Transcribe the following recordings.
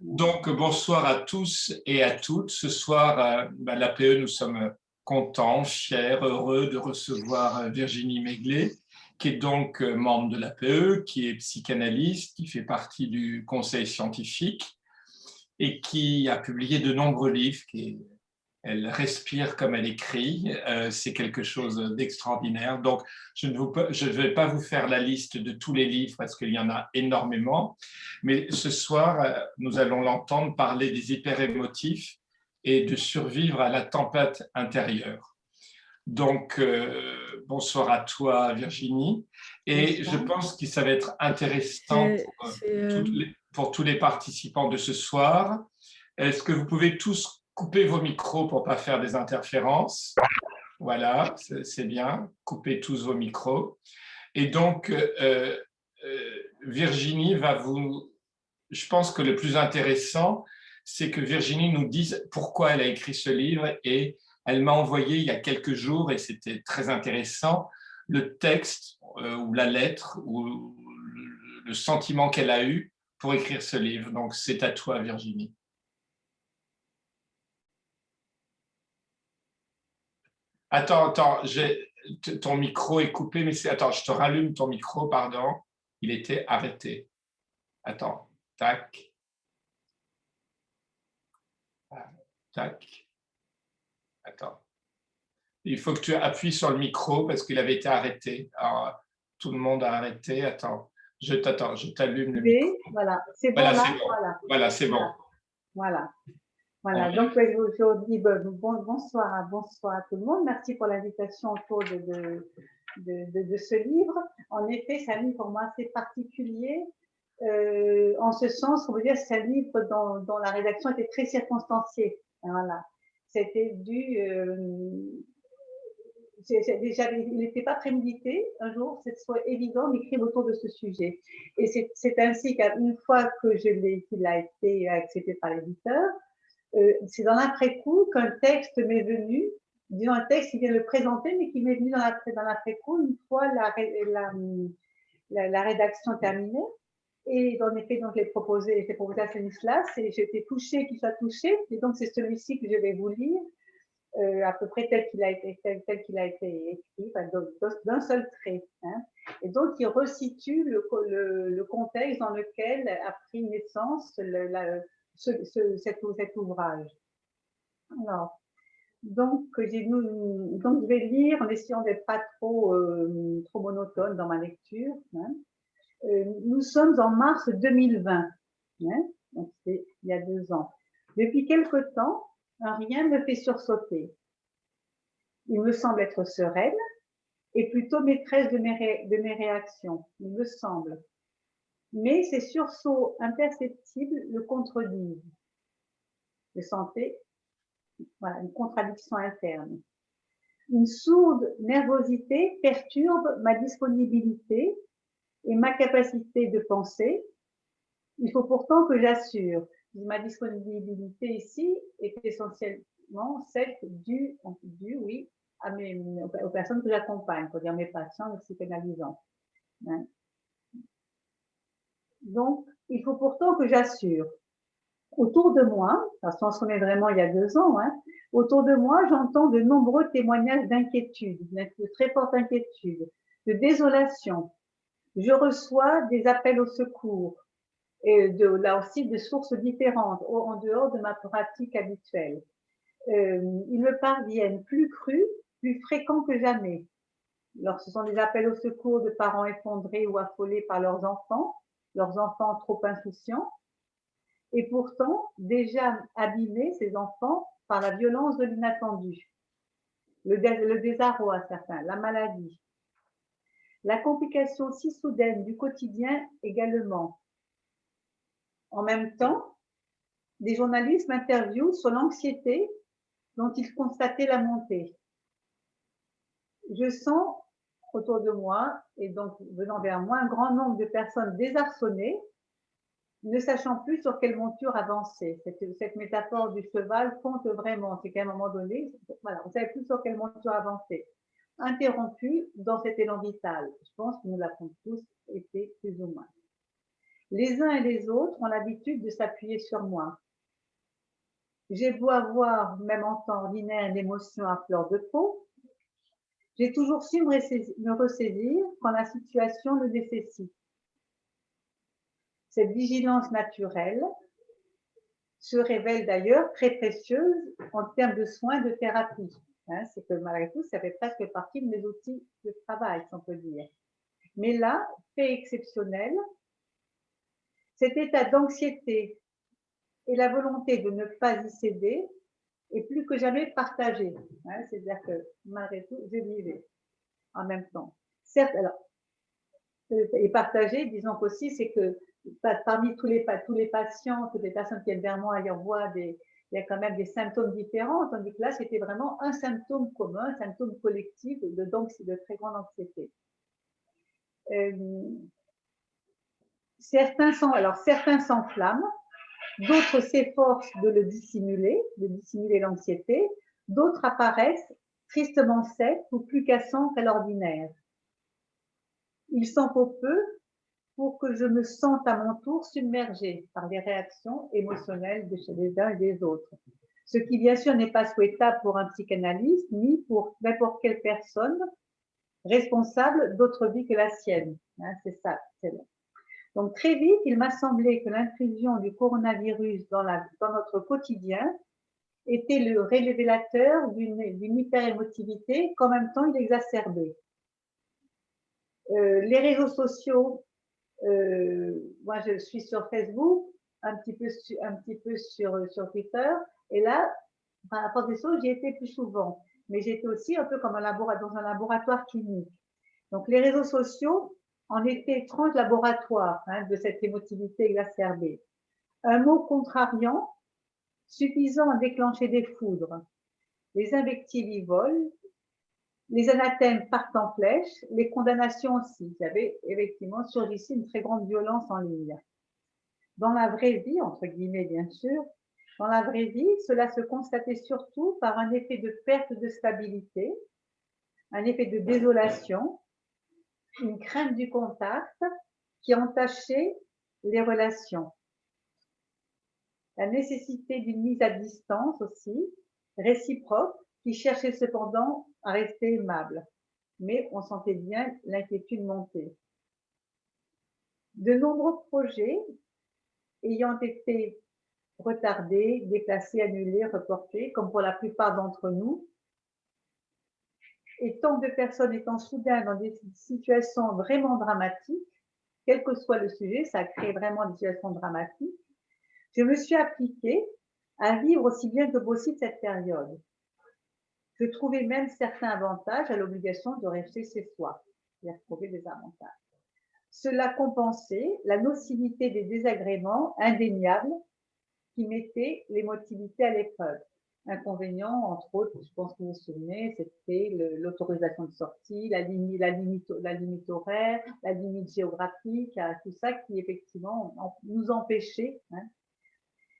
Donc, bonsoir à tous et à toutes. Ce soir, l'APE, nous sommes contents, fiers, heureux de recevoir Virginie Meglet, qui est donc membre de l'APE, qui est psychanalyste, qui fait partie du conseil scientifique et qui a publié de nombreux livres. Elle respire comme elle écrit, c'est quelque chose d'extraordinaire. Donc, je ne vais pas vous faire la liste de tous les livres parce qu'il y en a énormément, mais ce soir, nous allons l'entendre parler des hyperémotifs et de survivre à la tempête intérieure. Donc, bonsoir à toi, Virginie. Et je pense que ça va être intéressant pour tous les participants de ce soir. Est-ce que vous pouvez tous couper vos micros pour ne pas faire des interférences? Voilà, c'est bien. Coupez tous vos micros. Et donc, Virginie va vous... Je pense que le plus intéressant, c'est que Virginie nous dise pourquoi elle a écrit ce livre. Et elle m'a envoyé il y a quelques jours, et c'était très intéressant, le texte ou la lettre ou le sentiment qu'elle a eu pour écrire ce livre. Donc, c'est à toi, Virginie. Attends, ton micro est coupé, mais attends, je te rallume ton micro, pardon. Il était arrêté. Attends, tac, tac, attends. Il faut que tu appuies sur le micro parce qu'il avait été arrêté. Alors, tout le monde a arrêté. Attends, je t'allume le micro. Voilà, c'est bon voilà, là. c'est bon. Voilà, c'est bon. Voilà. Donc, je dis bonsoir à tout le monde. Merci pour l'invitation autour de ce livre. En effet, c'est un livre pour moi assez particulier. En ce sens, on veut dire que c'est un livre dont la rédaction était très circonstanciée. Voilà. C'était déjà, il n'était pas prémédité un jour, c'est soit évident d'écrire autour de ce sujet. Et c'est ainsi qu'une fois que qu'il a été accepté par l'éditeur, c'est dans l'après-coup qu'un texte m'est venu, disons un texte qui vient le présenter, mais qui m'est venu dans l'après-coup, une fois la rédaction terminée. Et en effet, donc, j'ai proposé à Stanislas et j'ai été touchée qu'il soit touché. Et donc, c'est celui-ci que je vais vous lire. À peu près tel qu'il a été écrit, enfin, d'un seul trait. Hein. Et donc, il resitue le contexte dans lequel a pris naissance cet ouvrage. Alors, donc, je vais lire en essayant d'être pas trop monotone dans ma lecture. Hein. Nous sommes en mars 2020, hein, donc c'est il y a 2 ans. Depuis quelque temps, rien me fait sursauter. Il me semble être sereine et plutôt maîtresse de mes réactions, il me semble. Mais ces sursauts imperceptibles le contredisent. Je sentais une contradiction interne. Une sourde nervosité perturbe ma disponibilité et ma capacité de penser. Il faut pourtant que j'assure. Ma disponibilité ici est essentiellement celle due, oui, aux personnes que j'accompagne, pour dire mes patients, mes psychanalysants. Hein. Donc, il faut pourtant que j'assure. Autour de moi, parce qu'on se remet vraiment il y a 2 ans, hein, autour de moi, j'entends de nombreux témoignages d'inquiétude, de très forte inquiétude, de désolation. Je reçois des appels au secours, et là aussi de sources différentes, en dehors de ma pratique habituelle. Ils me parviennent plus crus, plus fréquents que jamais. Alors, ce sont des appels au secours de parents effondrés ou affolés par leurs enfants trop insouciants, et pourtant déjà abîmés, ces enfants, par la violence de l'inattendu, le désarroi certain, la maladie. La complication si soudaine du quotidien également. En même temps, des journalistes m'interviewent sur l'anxiété dont ils constataient la montée. Je sens autour de moi, et donc venant vers moi, un grand nombre de personnes désarçonnées, ne sachant plus sur quelle monture avancer. Cette métaphore du cheval compte vraiment. C'est qu'à un moment donné, voilà, on ne savait plus sur quelle monture avancer. Interrompu dans cet élan vital. Je pense que nous l'avons tous été plus ou moins. Les uns et les autres ont l'habitude de s'appuyer sur moi. J'ai beau avoir, même en temps ordinaire, l'émotion à fleur de peau, j'ai toujours su me ressaisir quand la situation le nécessite. Cette vigilance naturelle se révèle d'ailleurs très précieuse en termes de soins de thérapie. C'est que malgré tout, ça fait presque partie de mes outils de travail, si on peut dire. Mais là, fait exceptionnel, cet état d'anxiété et la volonté de ne pas y céder est plus que jamais partagé. C'est-à-dire que malgré tout, je vivais en même temps. Certes, alors, et partagé, disons qu'aussi, c'est que parmi tous les patients, toutes les personnes qui viennent vers moi, il y a quand même des symptômes différents, tandis que là, c'était vraiment un symptôme commun, un symptôme collectif de très grande anxiété. Certains s'enflamment, d'autres s'efforcent de dissimuler l'anxiété, d'autres apparaissent tristement secs ou plus cassants qu'à l'ordinaire. Il s'en faut peu pour que je me sente à mon tour submergée par les réactions émotionnelles des uns et des autres. Ce qui, bien sûr, n'est pas souhaitable pour un psychanalyste, ni pour n'importe quelle personne responsable d'autre vie que la sienne. C'est ça. Donc, très vite, il m'a semblé que l'intrusion du coronavirus dans notre quotidien était le révélateur d'une hyperémotivité qu'en même temps, il exacerbait. Les réseaux sociaux, moi, je suis sur Facebook, un petit peu sur Twitter, et là, par la force des choses, j'y étais plus souvent. Mais j'étais aussi un peu comme dans un laboratoire clinique. Donc, les réseaux sociaux en étaient étranges laboratoires de cette émotivité exacerbée. Un mot contrariant, suffisant à déclencher des foudres. Les invectives y volent, les anathèmes partent en flèche, les condamnations aussi. Il y avait effectivement surgissait une très grande violence en ligne. Dans la vraie vie, entre guillemets bien sûr, dans la vraie vie, cela se constatait surtout par un effet de perte de stabilité, un effet de désolation, une crainte du contact qui entachait les relations. La nécessité d'une mise à distance aussi, réciproque, qui cherchait cependant à rester aimable. Mais on sentait bien l'inquiétude monter. De nombreux projets ayant été retardés, déplacés, annulés, reportés, comme pour la plupart d'entre nous, et tant de personnes étant soudain dans des situations vraiment dramatiques, quel que soit le sujet, ça crée vraiment des situations dramatiques, je me suis appliquée à vivre aussi bien que possible cette période. Je trouvais même certains avantages à l'obligation de rester chez soi. J'ai trouvé des avantages. Cela compensait la nocivité des désagréments indéniables qui mettaient l'émotivité à l'épreuve. Inconvénients, entre autres, je pense que vous vous souvenez, c'était l'autorisation de sortie, la limite horaire, la limite géographique, tout ça qui effectivement nous empêchait.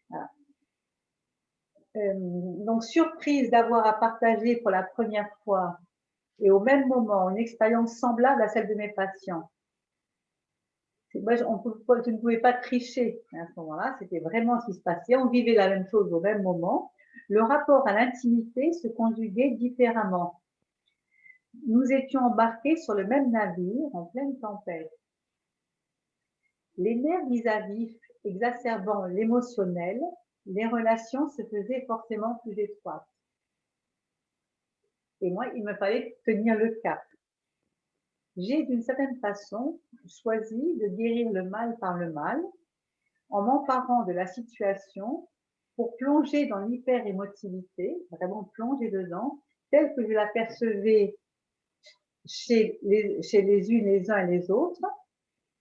Voilà. Donc, surprise d'avoir à partager pour la première fois et au même moment une expérience semblable à celle de mes patients. Moi, je ne pouvais pas tricher à ce moment-là, c'était vraiment ce qui se passait. On vivait la même chose au même moment. Le rapport à l'intimité se conjuguait différemment. Nous étions embarqués sur le même navire en pleine tempête. Les nerfs vis-à-vis exacerbant l'émotionnel, les relations se faisaient forcément plus étroites. Et moi, il me fallait tenir le cap. J'ai d'une certaine façon choisi de guérir le mal par le mal en m'emparant de la situation pour plonger dans l'hyper-émotivité, vraiment plonger dedans, telle que je la percevais chez les unes, les uns et les autres,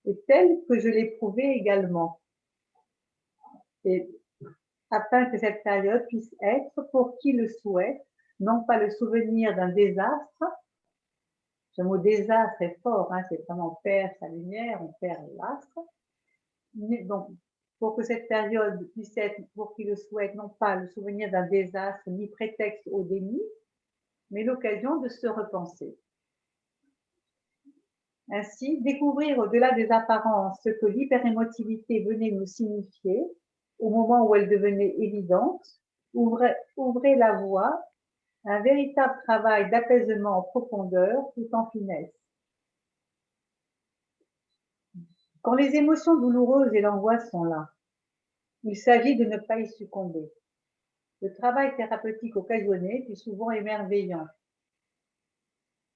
et telle que je l'éprouvais également. Et afin que cette période puisse être, pour qui le souhaite, non pas le souvenir d'un désastre. Ce mot désastre est fort, c'est vraiment on perd sa lumière, on perd l'astre. Donc, pour que cette période puisse être, pour qui le souhaite, non pas le souvenir d'un désastre, ni prétexte au déni, mais l'occasion de se repenser. Ainsi, découvrir au-delà des apparences ce que l'hyperémotivité venait nous signifier au moment où elle devenait évidente, ouvrait la voie à un véritable travail d'apaisement en profondeur tout en finesse. Quand les émotions douloureuses et l'angoisse sont là, il s'agit de ne pas y succomber. Le travail thérapeutique occasionné fut souvent émerveillant.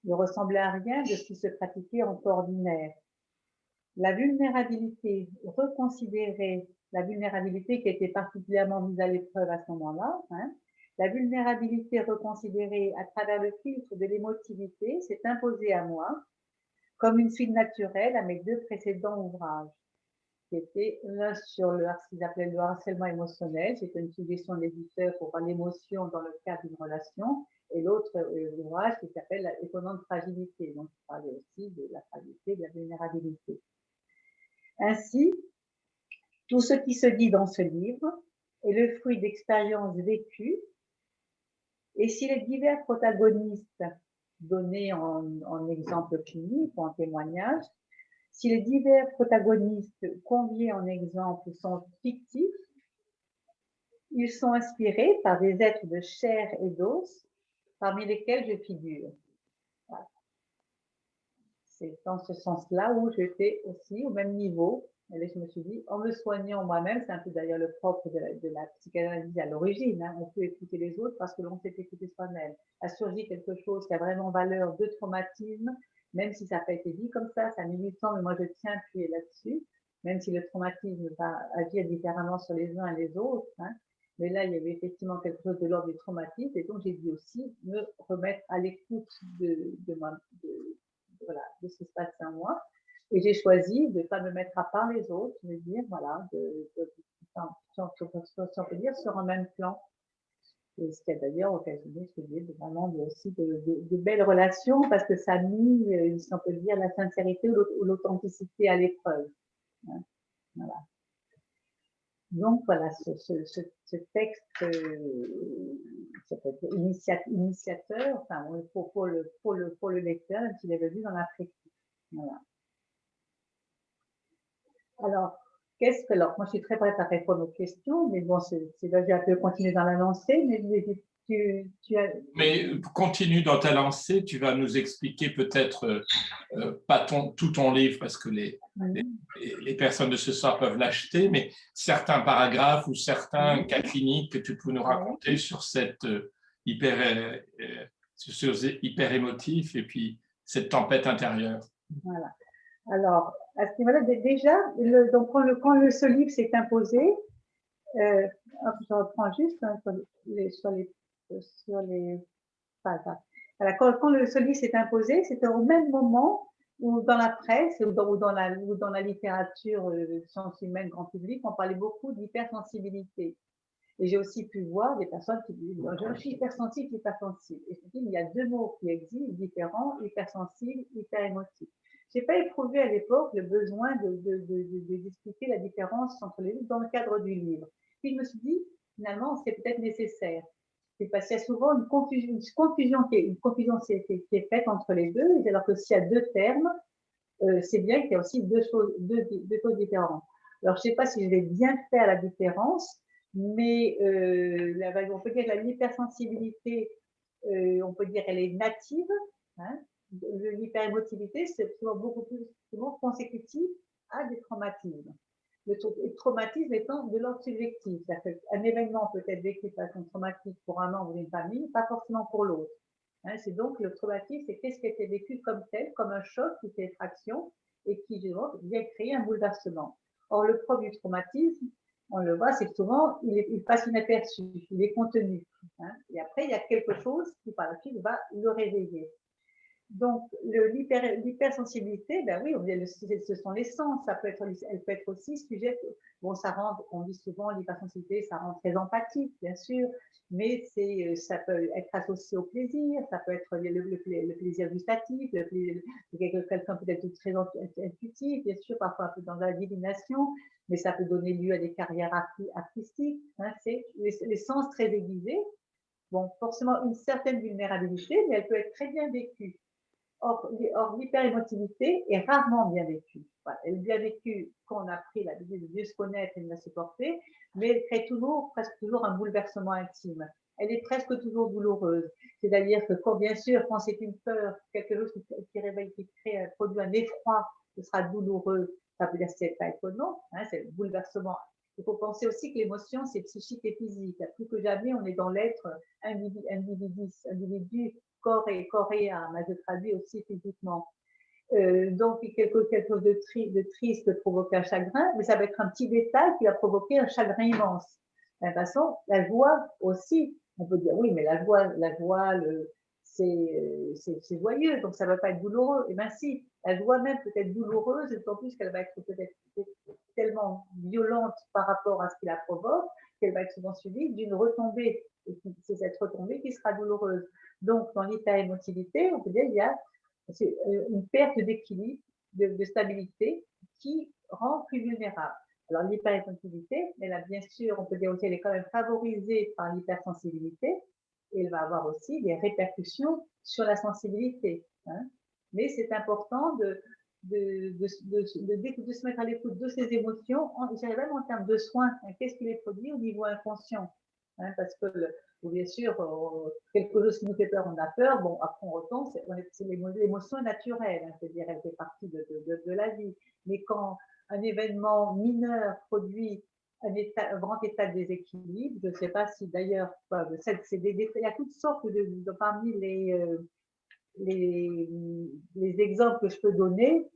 Ne ressemblait à rien de ce qui se pratiquait en temps ordinaire. La vulnérabilité reconsidérée, la vulnérabilité qui était particulièrement mise à l'épreuve à ce moment-là, la vulnérabilité reconsidérée à travers le filtre de l'émotivité s'est imposée à moi comme une suite naturelle à mes deux précédents ouvrages, qui étaient l'un sur ce qu'ils appelaient le harcèlement émotionnel, c'était une suggestion de l'éditeur pour voir l'émotion dans le cadre d'une relation, et l'autre ouvrage qui s'appelle l'étonnante fragilité, donc je parlais aussi de la fragilité, de la vulnérabilité. Ainsi, tout ce qui se dit dans ce livre est le fruit d'expériences vécues, et si les divers protagonistes donnés en exemple clinique ou en témoignage, si les divers protagonistes conviés en exemple sont fictifs, ils sont inspirés par des êtres de chair et d'os, parmi lesquels je figure. Voilà. C'est dans ce sens-là où j'étais aussi au même niveau. Et je me suis dit, en me soignant moi-même, c'est un peu d'ailleurs le propre de la psychanalyse à l'origine, on peut écouter les autres parce que l'on s'est écouté soi-même. A surgi quelque chose qui a vraiment valeur de traumatisme, même si ça n'a pas été dit comme ça a mis du temps, mais moi je tiens à appuyer là-dessus, même si le traumatisme va agir différemment sur les uns et les autres. Mais là, il y avait effectivement quelque chose de l'ordre du traumatisme, et donc j'ai dû aussi me remettre à l'écoute de ce qui se passe en moi. Et j'ai choisi de ne pas me mettre à part les autres, de dire, voilà, si on peut dire, sur un même plan. Et ce qui a d'ailleurs occasionné, je dis, vraiment aussi de belles relations, parce que ça a mis, si on peut dire, la sincérité ou l'authenticité à l'épreuve. Voilà. Donc voilà, ce texte initiateur, enfin, pour le lecteur, qu'il avait vu dans la critique. Voilà. Alors, alors, moi je suis très prête à répondre aux questions, mais bon, c'est là, j'ai un peu continué dans la lancée, mais tu as... Mais continue dans ta lancée, tu vas nous expliquer peut-être, pas tout ton livre, parce que les personnes de ce soir peuvent l'acheter, mais certains paragraphes ou certains cas cliniques que tu peux nous raconter sur cette hyper émotif et puis cette tempête intérieure. Voilà. Alors, à ce niveau-là, déjà, donc quand ce livre s'est imposé, je reprends juste sur les pages. Voilà, quand ce livre s'est imposé, c'était au même moment où dans la presse ou dans la littérature sciences humaines grand public, on parlait beaucoup d'hypersensibilité. Et j'ai aussi pu voir des personnes qui disent je suis hypersensible, hypersensible. Et je dis il y a deux mots qui existent, différents, hypersensible, hyperémotif. Je n'ai pas éprouvé à l'époque le besoin d'expliquer la différence entre les deux dans le cadre du livre. Puis je me suis dit, finalement, c'est peut-être nécessaire. C'est parce qu'il y a souvent une confusion qui est faite entre les deux, alors que s'il y a deux termes, c'est bien qu'il y a aussi deux choses différentes. Alors, je ne sais pas si je vais bien faire la différence, mais on peut dire que l'hypersensibilité, on peut dire elle est native. L'hyperémotivité, c'est souvent beaucoup plus souvent consécutif à des traumatismes. Le traumatisme étant de l'ordre subjectif. Un événement peut être vécu de façon traumatique pour un membre d'une famille, pas forcément pour l'autre. C'est donc le traumatisme, c'est qu'est-ce qui a été vécu comme tel, comme un choc qui fait effraction et qui vient créer un bouleversement. Or, le propre du traumatisme, on le voit, c'est que souvent, il passe inaperçu, il est contenu. Et après, il y a quelque chose qui, par la suite, va le réveiller. Donc, l'hypersensibilité, ben oui, ce sont les sens. Elle peut être aussi sujet. Bon, on dit souvent l'hypersensibilité, ça rend très empathique, bien sûr, mais ça peut être associé au plaisir, ça peut être le plaisir gustatif, quelqu'un peut être très intuitif, bien sûr, parfois un peu dans la divination, mais ça peut donner lieu à des carrières artistiques. C'est les sens très aiguisés. Bon, forcément, une certaine vulnérabilité, mais elle peut être très bien vécue. Or l'hyperémotivité est rarement bien vécue. Voilà. Elle est bien vécue quand on a pris l'habitude de mieux se connaître et de la supporter, mais elle crée presque toujours un bouleversement intime. Elle est presque toujours douloureuse. C'est-à-dire que quand, bien sûr, quand c'est une peur, quelque chose qui réveille, qui produit un effroi, ce sera douloureux. Ça veut dire que c'est pas étonnant, hein, c'est le bouleversement. Il faut penser aussi que l'émotion, c'est psychique et physique. Plus que jamais, on est dans l'être individu, corps et âme. Je traduis aussi physiquement. Donc, quelque chose de triste peut provoquer un chagrin, mais ça va être un petit détail qui va provoquer un chagrin immense. De toute façon, la joie aussi, on peut dire oui, mais la joie c'est joyeux, donc ça ne va pas être douloureux. Et bien si, la joie même peut être douloureuse, d'autant plus qu'elle va être peut-être tellement violente par rapport à ce qui la provoque, qu'elle va être souvent suivie d'une retombée, et c'est cette retombée qui sera douloureuse. Donc, dans l'hyperémotivité, on peut dire qu'il y a une perte d'équilibre, de stabilité qui rend plus vulnérable. Alors, l'hyperémotivité, elle a bien sûr, on peut dire aussi, elle est quand même favorisée par l'hypersensibilité, et elle va avoir aussi des répercussions sur la sensibilité. Hein. Mais c'est important de se mettre à l'écoute de ces émotions, je dirais même en termes de soins. Hein, qu'est-ce qui les produit au niveau inconscient, hein, parce que bien sûr, quelque chose qui nous fait peur, on a peur. Bon, après on retombe, c'est l'émotion naturelle, hein, c'est-à-dire elle fait partie de la vie. Mais quand un événement mineur produit un grand état de déséquilibre, je ne sais pas si d'ailleurs, il y a toutes sortes parmi les exemples que je peux donner,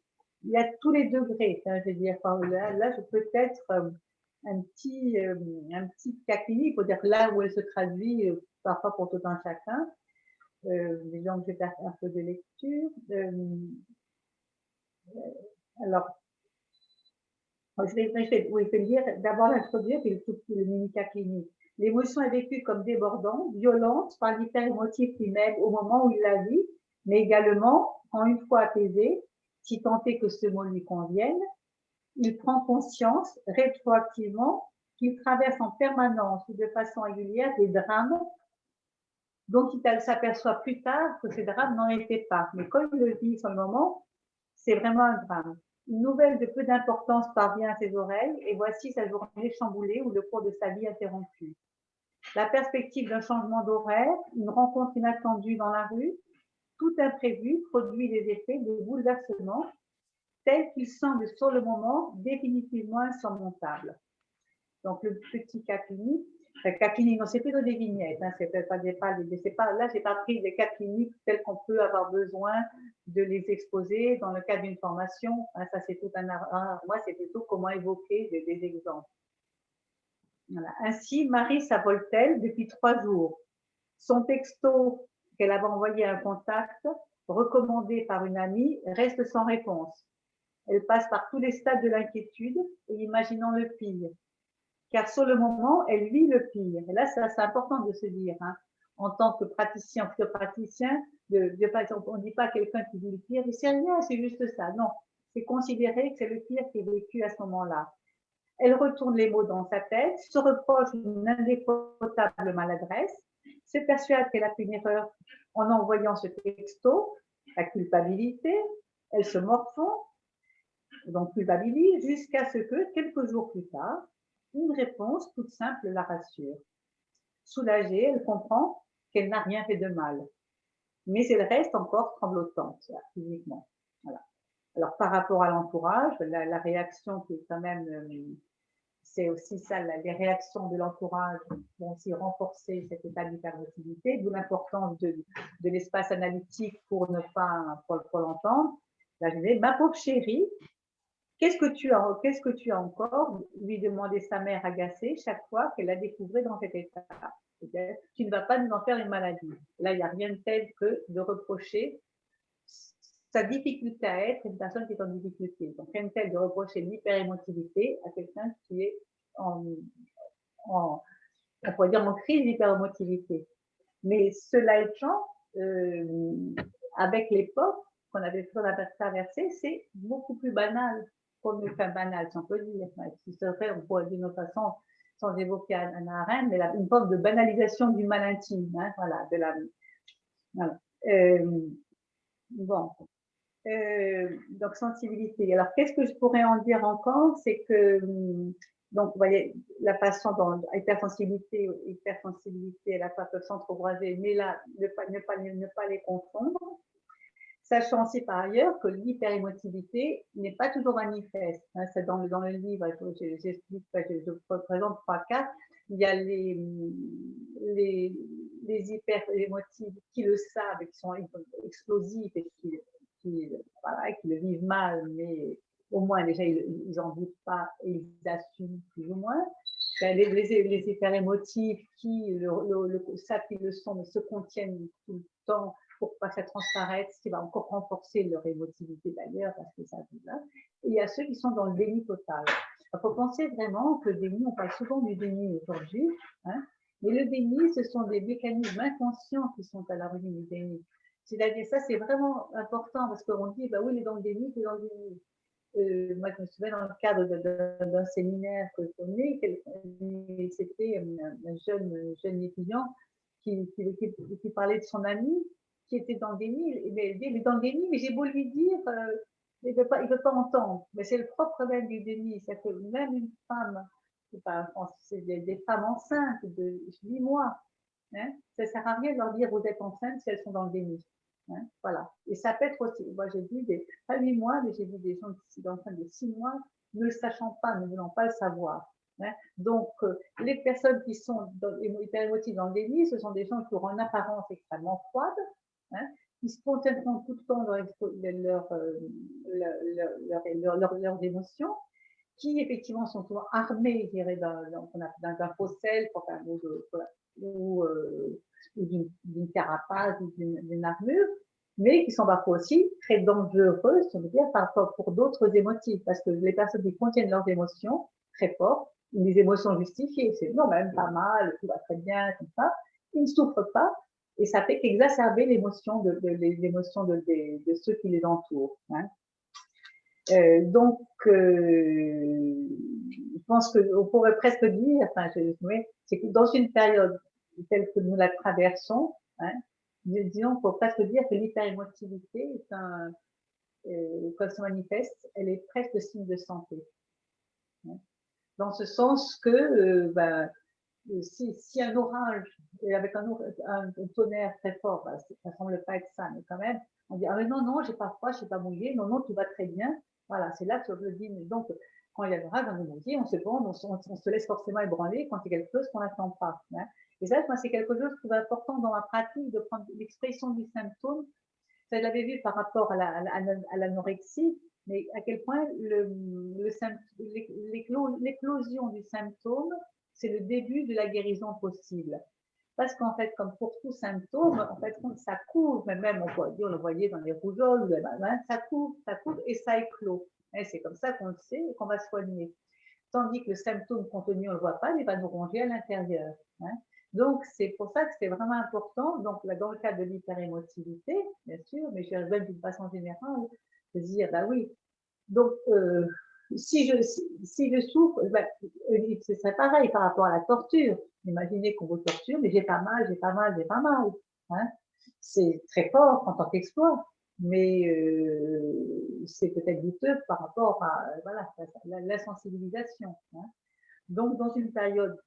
il y a tous les degrés. Hein, je veux dire, là je peux être un petit cas clinique, pour dire là où elle se traduit, parfois pour tout un chacun. Donc, je vais faire un peu de lecture. Alors, je vais lire d'abord l'introduire, puis le mini-cas clinique. L'émotion est vécue comme débordante, violente par l'hyperémotif lui-même au moment où il la vit, mais également, quand une fois apaisé, si tant est que ce mot lui convienne, il prend conscience rétroactivement qu'il traverse en permanence ou de façon régulière des drames dont il s'aperçoit plus tard que ces drames n'en étaient pas. Mais quand il le vit sur le moment, c'est vraiment un drame. Une nouvelle de peu d'importance parvient à ses oreilles et voici sa journée chamboulée ou le cours de sa vie interrompu. La perspective d'un changement d'horaire, une rencontre inattendue dans la rue, tout imprévu produit des effets de bouleversement tels qu'ils semblent sur le moment définitivement insurmontables. Donc le petit cas clinique, non, c'est plutôt des vignettes, hein, c'est pas là, j'ai pas pris des cas cliniques tels qu'on peut avoir besoin de les exposer dans le cadre d'une formation. Hein, ça, c'est tout un art. Moi, c'est plutôt comment évoquer des exemples. Voilà. Ainsi, Marie s'avole-t-elle depuis 3 jours. Son texto qu'elle avait envoyé à un contact, recommandé par une amie, reste sans réponse. Elle passe par tous les stades de l'inquiétude et imaginant le pire. Car sur le moment, elle vit le pire. Et là, c'est important de se dire, hein, en tant que praticien, par exemple, on ne dit pas à quelqu'un qui vit le pire, c'est rien, c'est juste ça. Non, c'est considérer que c'est le pire qui est vécu à ce moment-là. Elle retourne les mots dans sa tête, se reproche une indéfrottable maladresse, se persuade qu'elle a fait une erreur en envoyant ce texto, la culpabilité, elle se morfond, donc culpabilise, jusqu'à ce que, quelques jours plus tard, une réponse toute simple la rassure. Soulagée, elle comprend qu'elle n'a rien fait de mal, mais elle reste encore tremblotante, physiquement. Voilà. Alors, par rapport à l'entourage, la réaction qui est quand même, c'est aussi ça, les réactions de l'entourage vont aussi renforcer cet état d'hypermotivité, d'où l'importance de l'espace analytique pour ne pas, pour l'entendre. Là, je disais, ma pauvre chérie, qu'est-ce que tu as encore, lui demandait sa mère agacée chaque fois qu'elle la découvrait dans cet état. Tu ne vas pas nous en faire une maladie. Là, il n'y a rien de tel que de reprocher sa difficulté à être une personne qui est en difficulté. Donc, rien de tel de reprocher l'hyperémotivité à quelqu'un qui est on pourrait dire en crise d'hyperémotivité. Mais cela étant, avec l'époque qu'on avait traversé, c'est beaucoup plus banal. Enfin, banal, si on peut dire. Ce serait, on pourrait dire d'une autre façon, sans évoquer Hannah Arendt, mais une forme de banalisation du mal intime. Hein, voilà, de la, voilà. Bon. Donc, sensibilité. Alors, qu'est-ce que je pourrais en dire encore? C'est que, donc, vous voyez, la façon dont hypersensibilité, à la fois peuvent s'entrecroiser, mais là, ne pas les confondre. Sachant aussi par ailleurs que l'hyperémotivité n'est pas toujours manifeste. Hein, c'est dans le livre, j'explique, je présente 3 cas. Il y a les hyperémotifs qui le savent, et qui sont explosifs et voilà, qui le vivent mal, mais au moins déjà ils n'en doutent pas et ils assument plus ou moins. Les hyperémotifs qui savent qu'ils le sont, mais se contiennent tout le temps pour pas que ça transparaisse, ce qui va encore renforcer leur émotivité d'ailleurs, parce que ça là. Et il y a ceux qui sont dans le déni total. Il faut penser vraiment que le déni, on parle souvent du déni aujourd'hui, hein, mais le déni, ce sont des mécanismes inconscients qui sont à l'origine du déni. C'est-à-dire, ça, c'est vraiment important, parce qu'on dit, bah oui, il est dans le déni, il est dans le déni. Moi, je me souviens dans le cadre d'un séminaire que je donnais, c'était un jeune étudiant qui parlait de son ami qui était dans le déni. Il est dans le déni, mais j'ai beau lui dire, il ne veut pas entendre. Mais c'est le propre même du déni. C'est que même une femme, c'est des femmes enceintes de 8 mois, hein, ça ne sert à rien de leur dire vous êtes enceinte si elles sont dans le déni. Hein, voilà. Et ça peut être aussi, moi j'ai vu pas 8 mois, mais j'ai vu des gens qui sont enceintes de 6 mois, ne le sachant pas, ne voulant pas le savoir. Hein. Donc, les personnes qui sont hyper émotives dans le déni, ce sont des gens qui auront une apparence extrêmement froide, hein, qui se contiendront tout le temps leurs émotions, qui effectivement sont souvent armés, je dirais, d'un faux sel, ou d'une carapace, ou d'une armure, mais qui sont parfois aussi très dangereux, si on veut dire, parfois pour d'autres émotifs, parce que les personnes qui contiennent leurs émotions très fortes, des émotions justifiées, c'est non, même pas mal, tout va très bien, tout ça, ils ne souffrent pas, et ça fait qu'exacerber l'émotion de ceux qui les entourent. Hein. Donc, je pense qu'on pourrait presque dire, c'est que dans une période telle que nous la traversons, hein, disons qu'on peut presque dire que l'hyperémotivité est quand elle se manifeste, elle est presque signe de santé. Hein. Dans ce sens que, si un orage, avec un tonnerre très fort, ça ne semble pas être ça, mais quand même, on dit, ah mais non, non, j'ai pas froid, je n'ai pas mouillé, non, non, tout va très bien. Voilà, c'est là que je le dis. Donc, quand il y a l'orage, on dit, on se laisse forcément ébranler quand il y a quelque chose qu'on n'attend pas. Hein. Et ça, c'est quelque chose que je trouve important dans ma pratique de prendre l'expression du symptôme. Ça, je l'avais vu par rapport à l'anorexie, mais à quel point l'éclosion du symptôme, c'est le début de la guérison possible. Parce qu'en fait, comme pour tout symptôme, en fait, ça couvre, même on le voyait dans les rougeoles, ça couvre et ça éclot. C'est comme ça qu'on le sait et qu'on va soigner. Tandis que le symptôme contenu, on ne le voit pas, il va nous ronger à l'intérieur. Hein. Donc, c'est pour ça que c'est vraiment important. Donc, là, dans le cadre de l'hyperémotivité, bien sûr, mais je vais d'une façon générale, de dire, bah oui, donc, si je souffre, c'est pareil par rapport à la torture. Imaginez qu'on vous torture, mais j'ai pas mal, j'ai pas mal, j'ai pas mal. Hein. C'est très fort en tant qu'exploit, mais c'est peut-être douteux par rapport à voilà, la sensibilisation. Hein. Donc, dans une période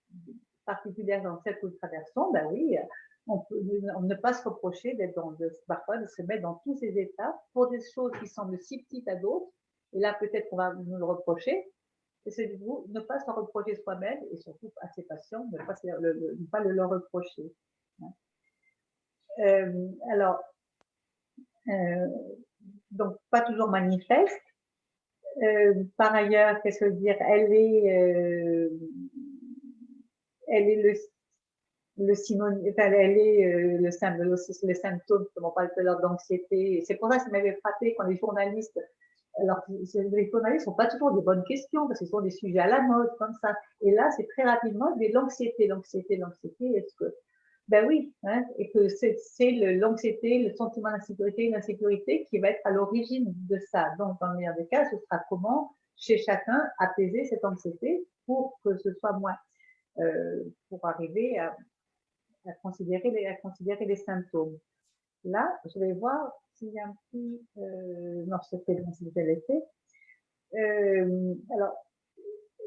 particulière dans celle que nous traversons, ben oui, on peut ne pas se reprocher parfois de se mettre dans tous ces états pour des choses qui semblent si petites à d'autres. Et là, peut-être qu'on va nous le reprocher. Et c'est du coup, ne pas se reprocher soi-même et surtout à ses patients, ne pas le leur reprocher. Alors, donc, pas toujours manifeste. Par ailleurs, qu'est-ce que je veux dire? Elle est le synonyme, elle est le symptôme, comme on parle tout à l'heure, d'anxiété. C'est pour ça que ça m'avait frappé quand les journalistes, alors les journalistes ne font pas toujours des bonnes questions parce que ce sont des sujets à la mode comme ça. Et là, c'est très rapidement l'anxiété. Est-ce que ben oui, hein, et que c'est l'anxiété, le sentiment d'insécurité qui va être à l'origine de ça. Donc, dans le meilleur des cas, ce sera comment, chez chacun, apaiser cette anxiété pour que ce soit moins, pour arriver à considérer les symptômes. là, je vais voir s'il y a un petit... non, je sais pas si je l'ai fait. Alors,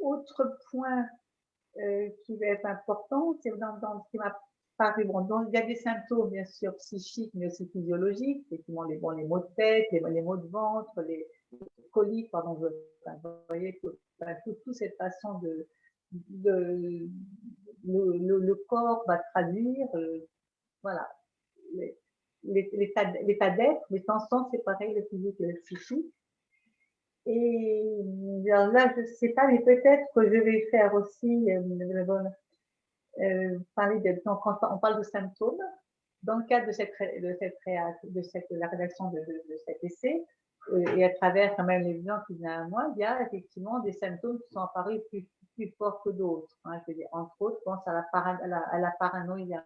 autre point qui va être important, c'est dans ce qui m'a paru, bon, donc, il y a des symptômes bien sûr psychiques, mais aussi physiologiques, effectivement les maux de tête, les maux de ventre, les coliques, pardon, vous voyez, toute cette façon de le corps va traduire, voilà, l'état d'être, les tensions, c'est pareil, le physique et le psychique. Et alors là, je ne sais pas, mais peut-être que je vais faire aussi parler donc quand on parle de symptômes, dans le cadre de la rédaction de cet essai, et à travers quand même l'évidence qui vient à moi, il y a effectivement des symptômes qui sont apparus plus forts que d'autres. Hein, je veux dire, entre autres, je pense à la paranoïa,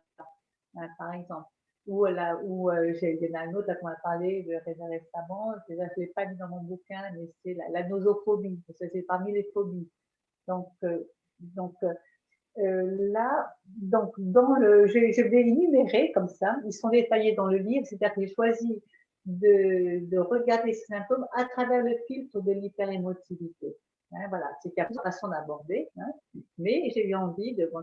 hein, par exemple. Ou il y en a un autre qu'on a parlé récemment, je ne l'ai pas mis dans mon bouquin, mais c'est la nosophobie, parce que c'est parmi les phobies. Donc, là, donc je vais énumérer comme ça, ils sont détaillés dans le livre, c'est-à-dire que j'ai choisi de regarder ces symptômes à travers le filtre de l'hyperémotivité. Hein, voilà, c'est une façon d'aborder, hein, mais j'ai eu envie de bon,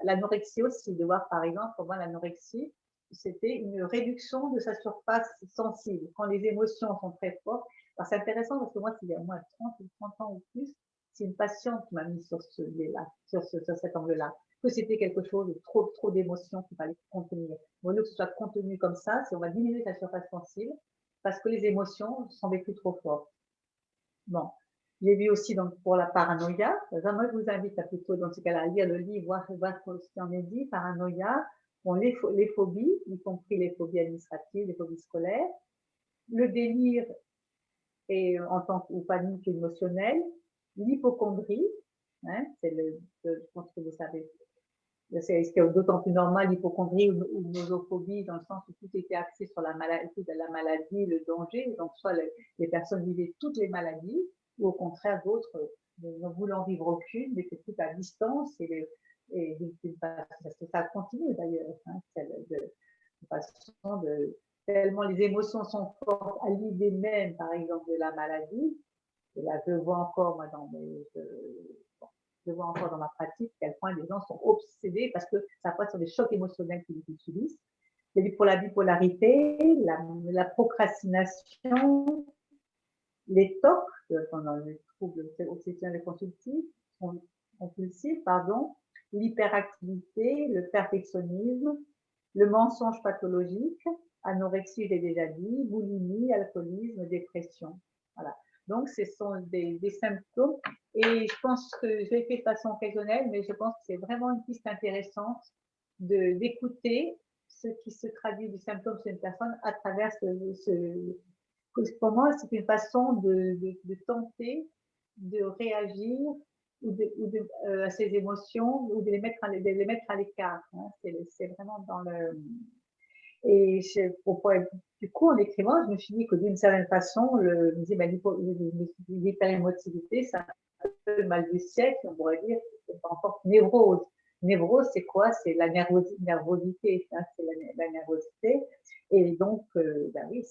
l'anorexie aussi, de voir par exemple comment l'anorexie, c'était une réduction de sa surface sensible. Quand les émotions sont très fortes, c'est intéressant parce que moi, il y a au moins 30 ans ou plus, c'est une patiente qui m'a mis sur ce là sur cet angle-là, que c'était quelque chose de trop d'émotions qu'il fallait contenir. Au lieu que ce soit contenu comme ça, si on va diminuer sa surface sensible, parce que les émotions semblaient plus trop fortes. Bon. J'ai vu aussi donc, pour la paranoïa. Moi, je vous invite à plutôt, dans ce cas-là, à lire le livre, voir ce qu'il en est dit. Paranoïa, bon, les phobies, y compris les phobies administratives, les phobies scolaires, le délire et en tant que panique émotionnelle, l'hypocondrie, hein, je pense que vous savez, c'est d'autant plus normal l'hypocondrie ou nosophobie dans le sens où tout était axé sur la maladie, le danger, donc soit les personnes vivaient toutes les maladies ou au contraire d'autres ne voulant vivre aucune, mais étaient tout à distance et ça continue d'ailleurs, hein, de façon de tellement les émotions sont fortes à l'idée même, par exemple, de la maladie. Et là, je vois encore, moi, je vois encore dans ma pratique à quel point les gens sont obsédés parce que ça passe sur des chocs émotionnels qu'ils utilisent. C'est pour la bipolarité, la procrastination, les TOC, pendant les troubles obsessionnels compulsifs, pardon, l'hyperactivité, le perfectionnisme, le mensonge pathologique, anorexie, j'ai déjà dit, boulimie, alcoolisme, dépression. Voilà. Donc, ce sont des symptômes. Et je pense que je l'ai fait de façon occasionnelle, mais je pense que c'est vraiment une piste intéressante d'écouter ce qui se traduit du symptôme chez une personne à travers pour moi, c'est une façon de tenter de réagir à ces émotions ou de les mettre à l'écart. Hein. C'est vraiment dans le... Et du coup, en écrivant, je me suis dit que d'une certaine façon, l'hyperémotivité, c'est un peu le mal du siècle, on pourrait dire, c'est pas encore névrose. Névrose, c'est quoi? C'est la nervosité, hein, c'est la nervosité. Et donc, ben oui,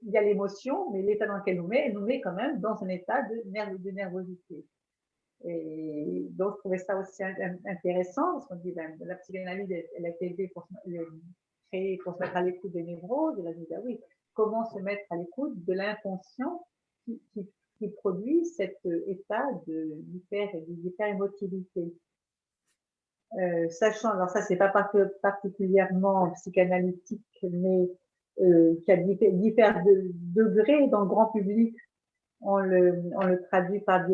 il y a l'émotion, mais l'état dans lequel nous met quand même dans un état de nervosité. Et donc, je trouvais ça aussi intéressant, parce qu'on dit, ben, la psychanalyse, elle a été créée pour se mettre à l'écoute des névroses, et là, je dis, ben oui, comment se mettre à l'écoute de l'inconscient qui produit cet état d'hyper-émotivité. Sachant, alors ça, c'est pas particulièrement psychanalytique, mais qui a divers degrés dans le grand public. On le traduit par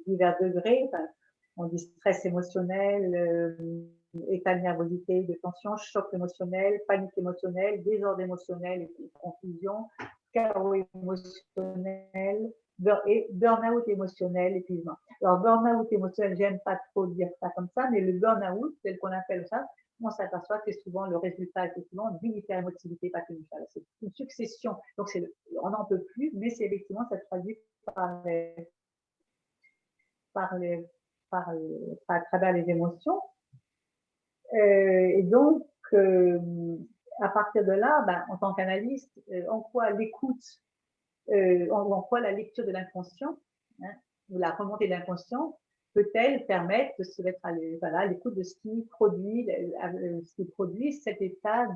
divers degrés. Enfin, on dit stress émotionnel, état de nervosité, de tension, choc émotionnel, panique émotionnelle, désordre émotionnel, confusion, chaos émotionnel, et burn-out émotionnel, épuisement. Alors, burn-out émotionnel, j'aime pas trop dire ça comme ça, mais le burn-out, tel qu'on appelle ça, on s'aperçoit que c'est souvent le résultat, effectivement, d'une hyperémotivité pathogène. C'est une succession. Donc, on n'en peut plus, mais c'est effectivement, ça se traduit à travers les émotions. Et donc, à partir de là, ben, en tant qu'analyste, en quoi l'écoute, en quoi la lecture de l'inconscient, hein, ou la remontée de l'inconscient, peut-elle permettre de se mettre à l'écoute de ce qui produit, cet état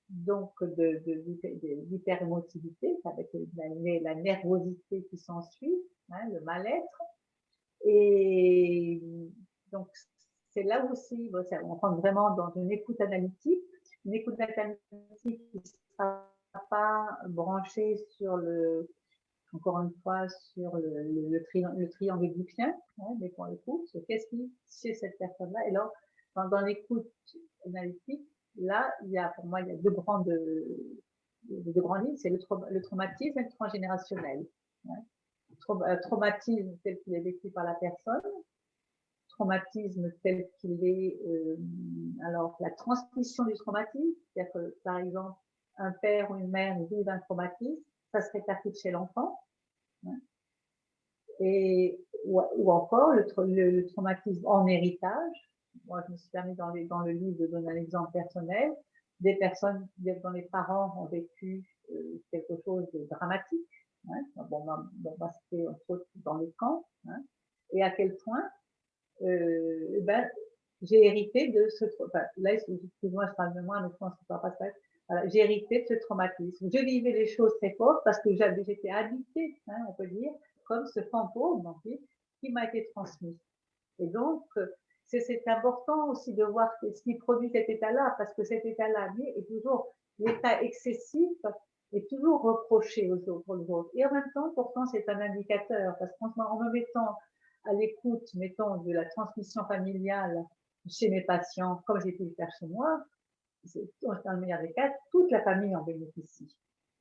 d'hyperémotivité, avec la nervosité qui s'ensuit, hein, le mal-être. Et donc, c'est là aussi, on rentre vraiment dans une écoute analytique qui ne sera pas branchée sur encore une fois, sur le triangle égyptien, hein, mais pour l'écoute, qu'est-ce qui, chez cette personne-là, et là, dans l'écoute analytique, là, pour moi, il y a deux grandes lignes, c'est le traumatisme et le transgénérationnel. Hein. Traumatisme tel qu'il est vécu par la personne, traumatisme tel qu'il est, alors la transmission du traumatisme, c'est-à-dire que par exemple, un père ou une mère vivent un traumatisme, ça se répercute chez l'enfant, hein. Ou encore le traumatisme en héritage. Moi, je me suis permis dans le livre de donner un exemple personnel, des personnes dont les parents ont vécu quelque chose de dramatique, hein. Bon, c'était entre autres dans les camps, hein. Et à quel point j'ai hérité de ce là, excuse-moi, je parle de moi, mais je pense que ça va pas se faire. Voilà, j'ai hérité de ce traumatisme. Je vivais les choses très fortes parce que j'étais habitée, hein, on peut dire, comme ce fantôme qui m'a été transmis. Et donc, c'est important aussi de voir ce qui produit cet état-là, parce que cet état-là est toujours, l'état excessif est toujours reproché aux autres. Et en même temps, pourtant, c'est un indicateur, parce qu'en me mettant à l'écoute, mettons, de la transmission familiale chez mes patients, comme j'ai pu le faire chez moi, dans le meilleur des cas, toute la famille en bénéficie.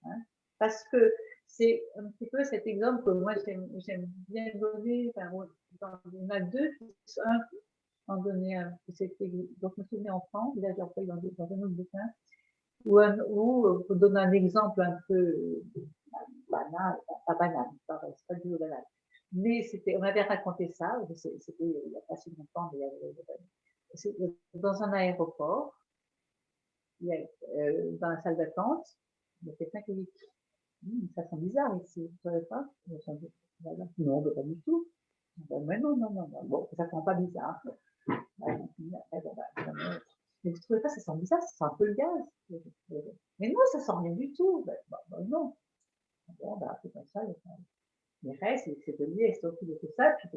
Hein, parce que c'est un petit peu cet exemple que moi j'aime bien donner. Enfin, il y en a deux, un en donné donc je me souviens en France, là j'ai repris dans un autre bouquin, où pour donner un exemple un peu banal, pas banal, c'est pas du tout banal. Mais on m'avait raconté ça, c'était il n'y a pas si longtemps, mais dans un aéroport, dans la salle d'attente, il y a quelqu'un qui dit ça sent bizarre ici, vous ne savez pas? Non, pas du tout. Mais non. Bon, ça ne sent pas bizarre. Mais vous ne trouvez pas ça sent bizarre? Ça sent un peu le gaz. Mais non, ça ne sent rien du tout. Non. Bon, c'est comme ça. Les restes, c'est de lié, c'est aussi de tout ça. Puis,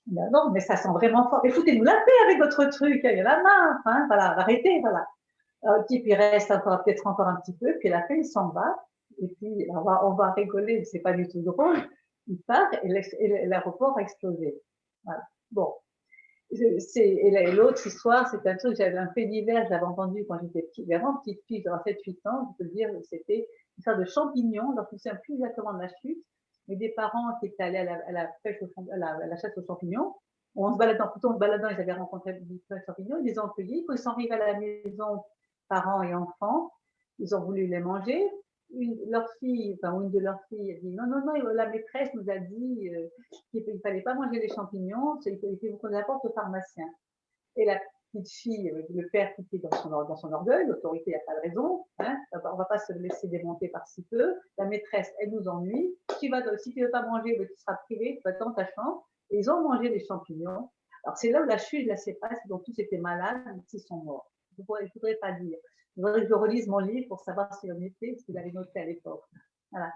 non, mais ça sent vraiment fort. Mais foutez-nous la paix avec votre truc. Il y en a marre. Hein, voilà, arrêtez, voilà. Le type, il reste peut-être encore un petit peu, puis à la fin, il s'en va. Et puis, on va rigoler, c'est pas du tout drôle. Il part et l'aéroport a explosé. Voilà. Bon. Et l'autre histoire, c'est un truc, j'avais un fait divers, j'avais entendu quand j'étais vraiment petite fille, j'avais 7-8 ans, je peux le dire, c'était une histoire de champignons, donc je ne me souviens plus exactement de la chute, mais des parents qui étaient allés à la chasse aux champignons, en se baladant, ils avaient rencontré des champignons, ils les ont cueillis, quand ils sont arrivés à la maison, parents et enfants, ils ont voulu les manger. Une de leurs filles a dit non, la maîtresse nous a dit qu'il ne fallait pas manger les champignons, il faut qu'on les apporte au pharmacien. Et la petite fille, le père qui était dans son orgueil, l'autorité n'a pas de raison, hein, on ne va pas se laisser démonter par si peu. La maîtresse, elle nous ennuie. Si tu ne veux pas manger, tu seras privé, tu vas dans ta chambre. Et ils ont mangé des champignons. Alors c'est là où la chute, je ne la sais pas, donc tous étaient malades, ils sont morts. Je ne voudrais pas dire. Il faudrait que je relise mon livre pour savoir si on était, ce qu'il avait noté à l'époque. Voilà.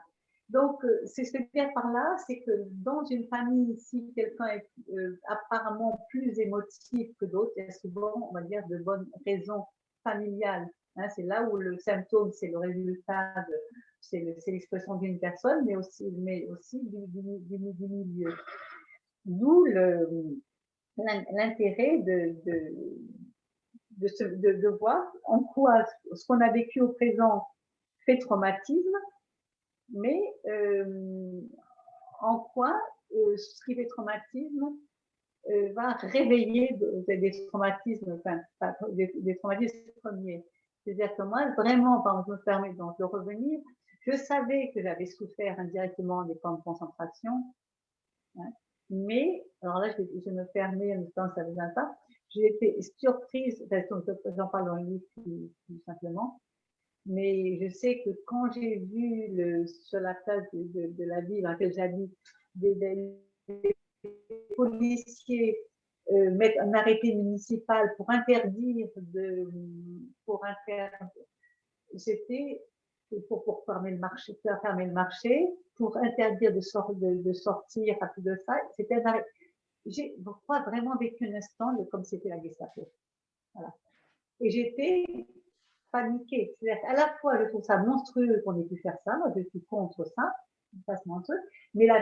Donc, ce que je veux dire par là, c'est que dans une famille, si quelqu'un est apparemment plus émotif que d'autres, il y a souvent, on va dire, de bonnes raisons familiales. Hein, c'est là où le symptôme, c'est le résultat, c'est l'expression d'une personne, mais aussi du milieu. D'où l'intérêt de voir en quoi ce qu'on a vécu au présent fait traumatisme, mais en quoi ce qui fait traumatisme va réveiller des traumatismes, des traumatismes premiers. C'est-à-dire que moi, vraiment, je me permets donc de revenir, je savais que j'avais souffert indirectement des camps de concentration, hein, mais, alors là, je me permets, en même temps, ça ne vient pas, j'ai été surprise, j'en parle dans le livre plus simplement, mais je sais que quand j'ai vu sur la place de la ville dans laquelle j'habite, des policiers mettre un arrêté municipal pour interdire c'était pour fermer le marché, pour interdire de sortir à plus de ça. C'était un arrêté. J'ai vraiment vécu un instant comme c'était la Gestapo. Voilà. Et j'étais paniquée. C'est-à-dire qu'à la fois, je trouve ça monstrueux qu'on ait pu faire ça. Moi, je suis contre ça. Ça, c'est monstrueux. Mais la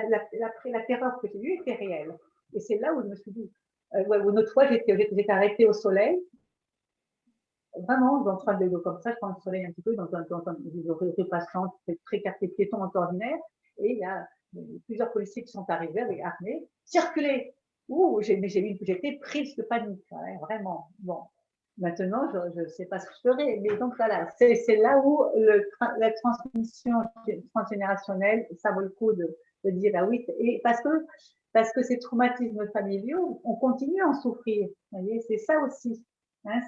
terreur que j'ai eue était réelle. Et c'est là où je me suis dit, une autre fois, j'étais arrêtée au soleil. Vraiment, dans train de comme ça, je prends le soleil un petit peu, dans rue passante, très quartier piéton en ordinaire. Et il y a plusieurs policiers qui sont arrivés avec armés. Circulez! Ouh, j'étais prise de panique, ouais, vraiment. Bon, maintenant, je ne sais pas ce que je ferai, mais donc voilà, c'est là où la transmission transgénérationnelle, ça vaut le coup de dire ah oui, et parce que ces traumatismes familiaux, on continue à en souffrir. Vous voyez, c'est ça aussi. Hein,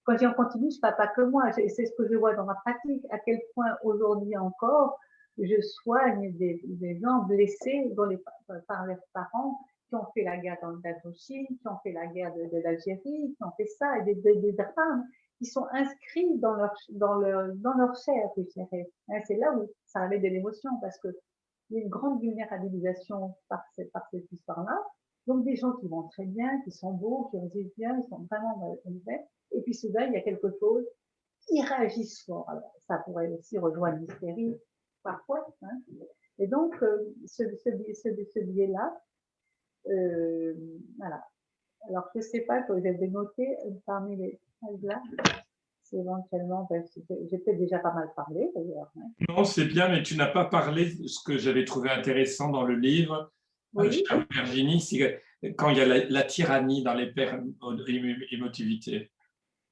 quand on continue, je ne parle pas que moi, c'est ce que je vois dans ma pratique, à quel point aujourd'hui encore, je soigne des gens blessés par leurs parents qui ont fait la guerre d'Indochine, qui ont fait la guerre de l'Algérie, qui ont fait ça, et des drames qui sont inscrits dans leur chair, je dirais. Hein, c'est là où ça avait de l'émotion, parce qu'il y a une grande vulnérabilisation par cette histoire-là. Donc des gens qui vont très bien, qui sont beaux, qui résistent bien, ils sont vraiment élevés. Et puis soudain, il y a quelque chose, ils réagissent fort. Alors, ça pourrait aussi rejoindre l'hystérie parfois. Hein. Et donc, ce biais-là, voilà. Alors, je ne sais pas, que j'avais noté parmi les là, c'est éventuellement, j'ai peut-être déjà pas mal parlé d'ailleurs. Hein. Non, c'est bien, mais tu n'as pas parlé de ce que j'avais trouvé intéressant dans le livre, oui. chère Virginie, c'est quand il y a la tyrannie dans l'hyper-émotivité.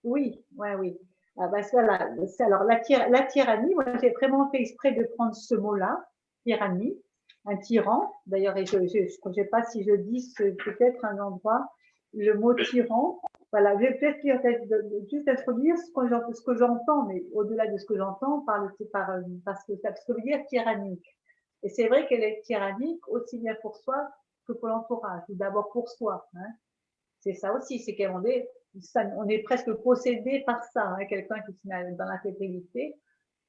Oui, ouais, oui. Ah bah voilà, alors la tyrannie, moi j'ai vraiment fait exprès de prendre ce mot-là, tyrannie, un tyran. D'ailleurs, et je ne sais pas si je dis peut-être un endroit, le mot tyran. Voilà, je vais peut-être juste introduire ce que j'entends, mais au-delà de ce que j'entends, parce que ça veut dire tyrannique. Et c'est vrai qu'elle est tyrannique aussi bien pour soi que pour l'entourage, ou d'abord pour soi. Hein. C'est ça aussi, c'est qu'on est presque possédé par ça, hein, quelqu'un qui est dans la fébrilité.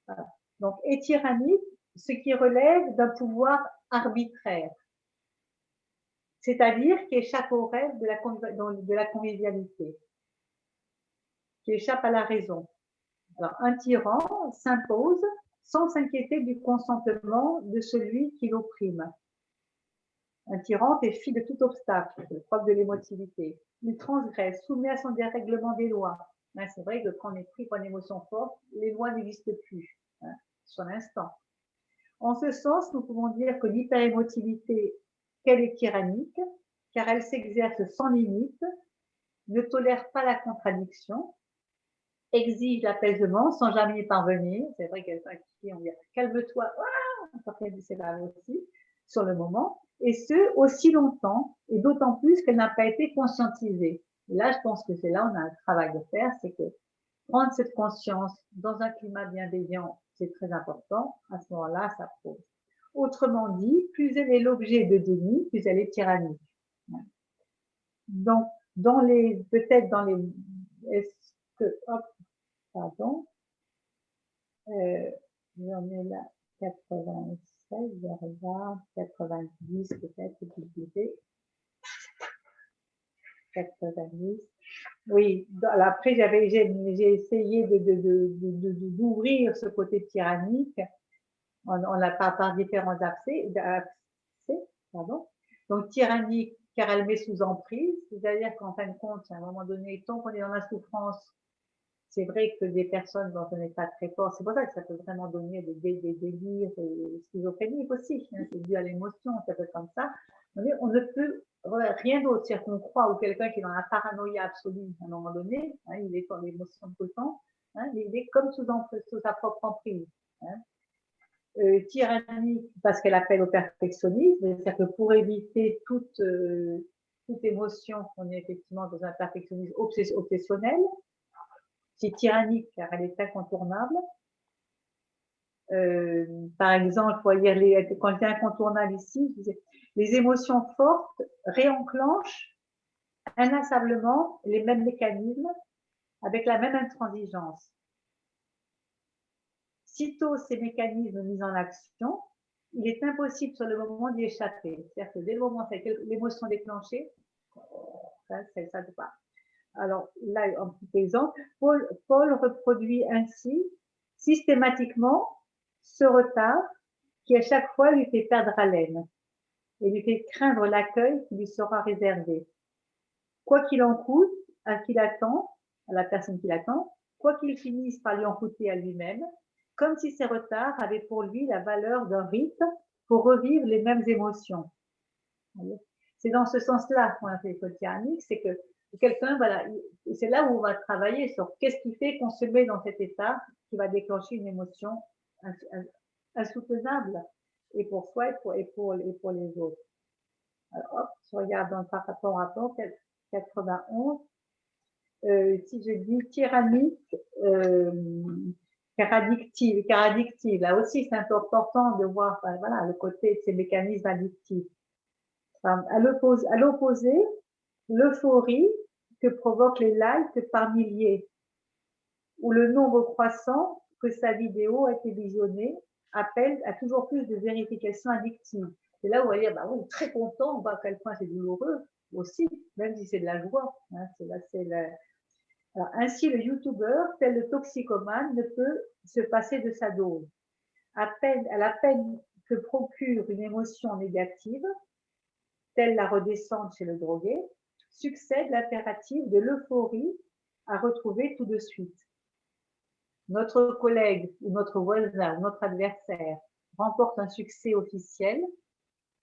Voilà. Donc, est tyrannique, ce qui relève d'un pouvoir arbitraire, c'est-à-dire qui échappe au rêve de la convivialité, qui échappe à la raison. Alors, un tyran s'impose sans s'inquiéter du consentement de celui qui l'opprime. Un tyran fait fi de tout obstacle, preuve de l'émotivité. Il transgresse, soumet à son dérèglement des lois. Hein, c'est vrai que quand on est pris par une émotion forte, les lois n'existent plus, hein, sur l'instant. En ce sens, nous pouvons dire que l'hyperémotivité, qu'elle est tyrannique, car elle s'exerce sans limite, ne tolère pas la contradiction, exige l'apaisement sans jamais y parvenir. C'est vrai qu'elle qui on dit calme-toi, c'est là aussi, sur le moment, et ce, aussi longtemps, et d'autant plus qu'elle n'a pas été conscientisée. Et là, je pense que c'est là où on a un travail de faire, c'est que prendre cette conscience dans un climat bienveillant, c'est très important. À ce moment-là, ça prouve. Autrement dit, plus elle est l'objet de déni, plus elle est tyrannique. Donc, peut-être dans les, est-ce que, hop, pardon, j'en ai là 96, je regarde, 90 peut-être, 90. Oui, après j'ai essayé d'ouvrir ce côté tyrannique on l'a par différents accès, pardon. Donc tyrannique car elle met sous emprise, c'est-à-dire qu'en fin de compte, à un moment donné, tant qu'on est dans la souffrance, c'est vrai que des personnes dont on n'est pas très fort, c'est pour ça que ça peut vraiment donner des délires schizophréniques aussi, hein, c'est dû à l'émotion, ça peut être comme ça. On ne peut rien d'autre, c'est-à-dire qu'on croit ou quelqu'un qui est dans la paranoïa absolue à un moment donné, hein, il est dans l'émotion tout le temps, hein, il est comme sous sa propre emprise. Hein. Tyrannique parce qu'elle appelle au perfectionnisme, c'est-à-dire que pour éviter toute toute émotion, on est effectivement dans un perfectionnisme obsessionnel. C'est tyrannique car elle est incontournable. Par exemple, faut lire quand je dis incontournable ici, les émotions fortes réenclenchent inlassablement les mêmes mécanismes avec la même intransigeance. Sitôt ces mécanismes mis en action, il est impossible sur le moment d'y échapper. C'est-à-dire que dès le moment où l'émotion déclenchée, ça ne pas. Alors là, un petit exemple, Paul reproduit ainsi systématiquement ce retard qui à chaque fois lui fait perdre haleine et lui fait craindre l'accueil qui lui sera réservé. Quoi qu'il en coûte à qui l'attend, à la personne qui l'attend, quoi qu'il finisse par lui en coûter à lui-même, comme si ces retards avaient pour lui la valeur d'un rite pour revivre les mêmes émotions. C'est dans ce sens-là qu'on a fait l'école tyrannique, c'est que quelqu'un, voilà, c'est là où on va travailler sur qu'est-ce qui fait qu'on se met dans cet état qui va déclencher une émotion insoutenable, et pour soi et pour les autres. Alors, hop, je regarde par rapport à 91. Si je dis tyrannique, car addictive, là aussi c'est important de voir voilà, le côté de ces mécanismes addictifs. Enfin, à l'opposé, l'euphorie que provoquent les likes par milliers, ou le nombre croissant que sa vidéo a été visionnée appelle à toujours plus de vérifications addictives. C'est là où on va dire, bah oui, très content, on voit à quel point c'est douloureux aussi, même si c'est de la joie. Hein, Alors, ainsi, le youtubeur, tel le toxicomane, ne peut se passer de sa dose. À la peine que procure une émotion négative, telle la redescente chez le drogué, succède l'impératif de l'euphorie à retrouver tout de suite. Notre collègue ou notre voisin ou notre adversaire remporte un succès officiel.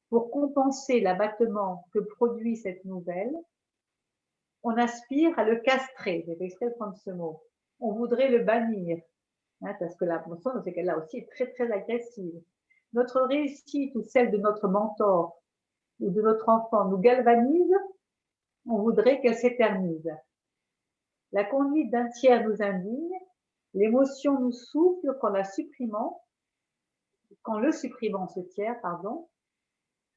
Pour compenser l'abattement que produit cette nouvelle, on aspire à le castrer. J'ai fait exprès de prendre ce mot. On voudrait le bannir, hein, parce que la notion dans ces cas-là aussi est très, très agressive. Notre réussite ou celle de notre mentor ou de notre enfant nous galvanise, on voudrait qu'elle s'éternise. La conduite d'un tiers nous indigne, l'émotion nous souffle quand le supprimant, ce tiers,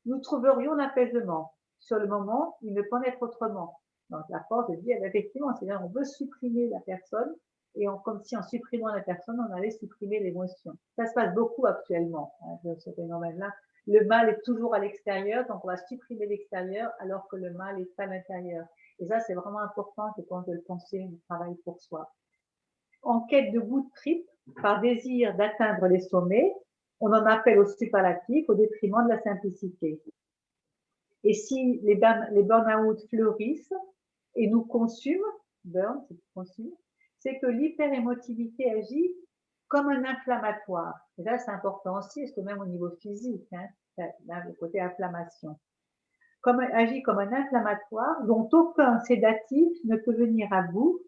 nous trouverions l'apaisement. Sur le moment, il ne peut en être autrement. Donc la force de dire, effectivement, c'est-à-dire on veut supprimer la personne, et comme si en supprimant la personne, on allait supprimer l'émotion. Ça se passe beaucoup actuellement, hein, ce phénomène-là. Le mal est toujours à l'extérieur, donc on va supprimer l'extérieur alors que le mal est à l'intérieur. Et ça, c'est vraiment important que quand je le pensais, on travaille pour soi. En quête de good trip, par désir d'atteindre les sommets, on en appelle au superlatif au détriment de la simplicité. Et si les burn-out fleurissent et nous consument, c'est que l'hyperémotivité agit comme un inflammatoire. Et là, c'est important aussi, parce que même au niveau physique, hein, là, le côté inflammation. Agit comme un inflammatoire dont aucun sédatif ne peut venir à bout,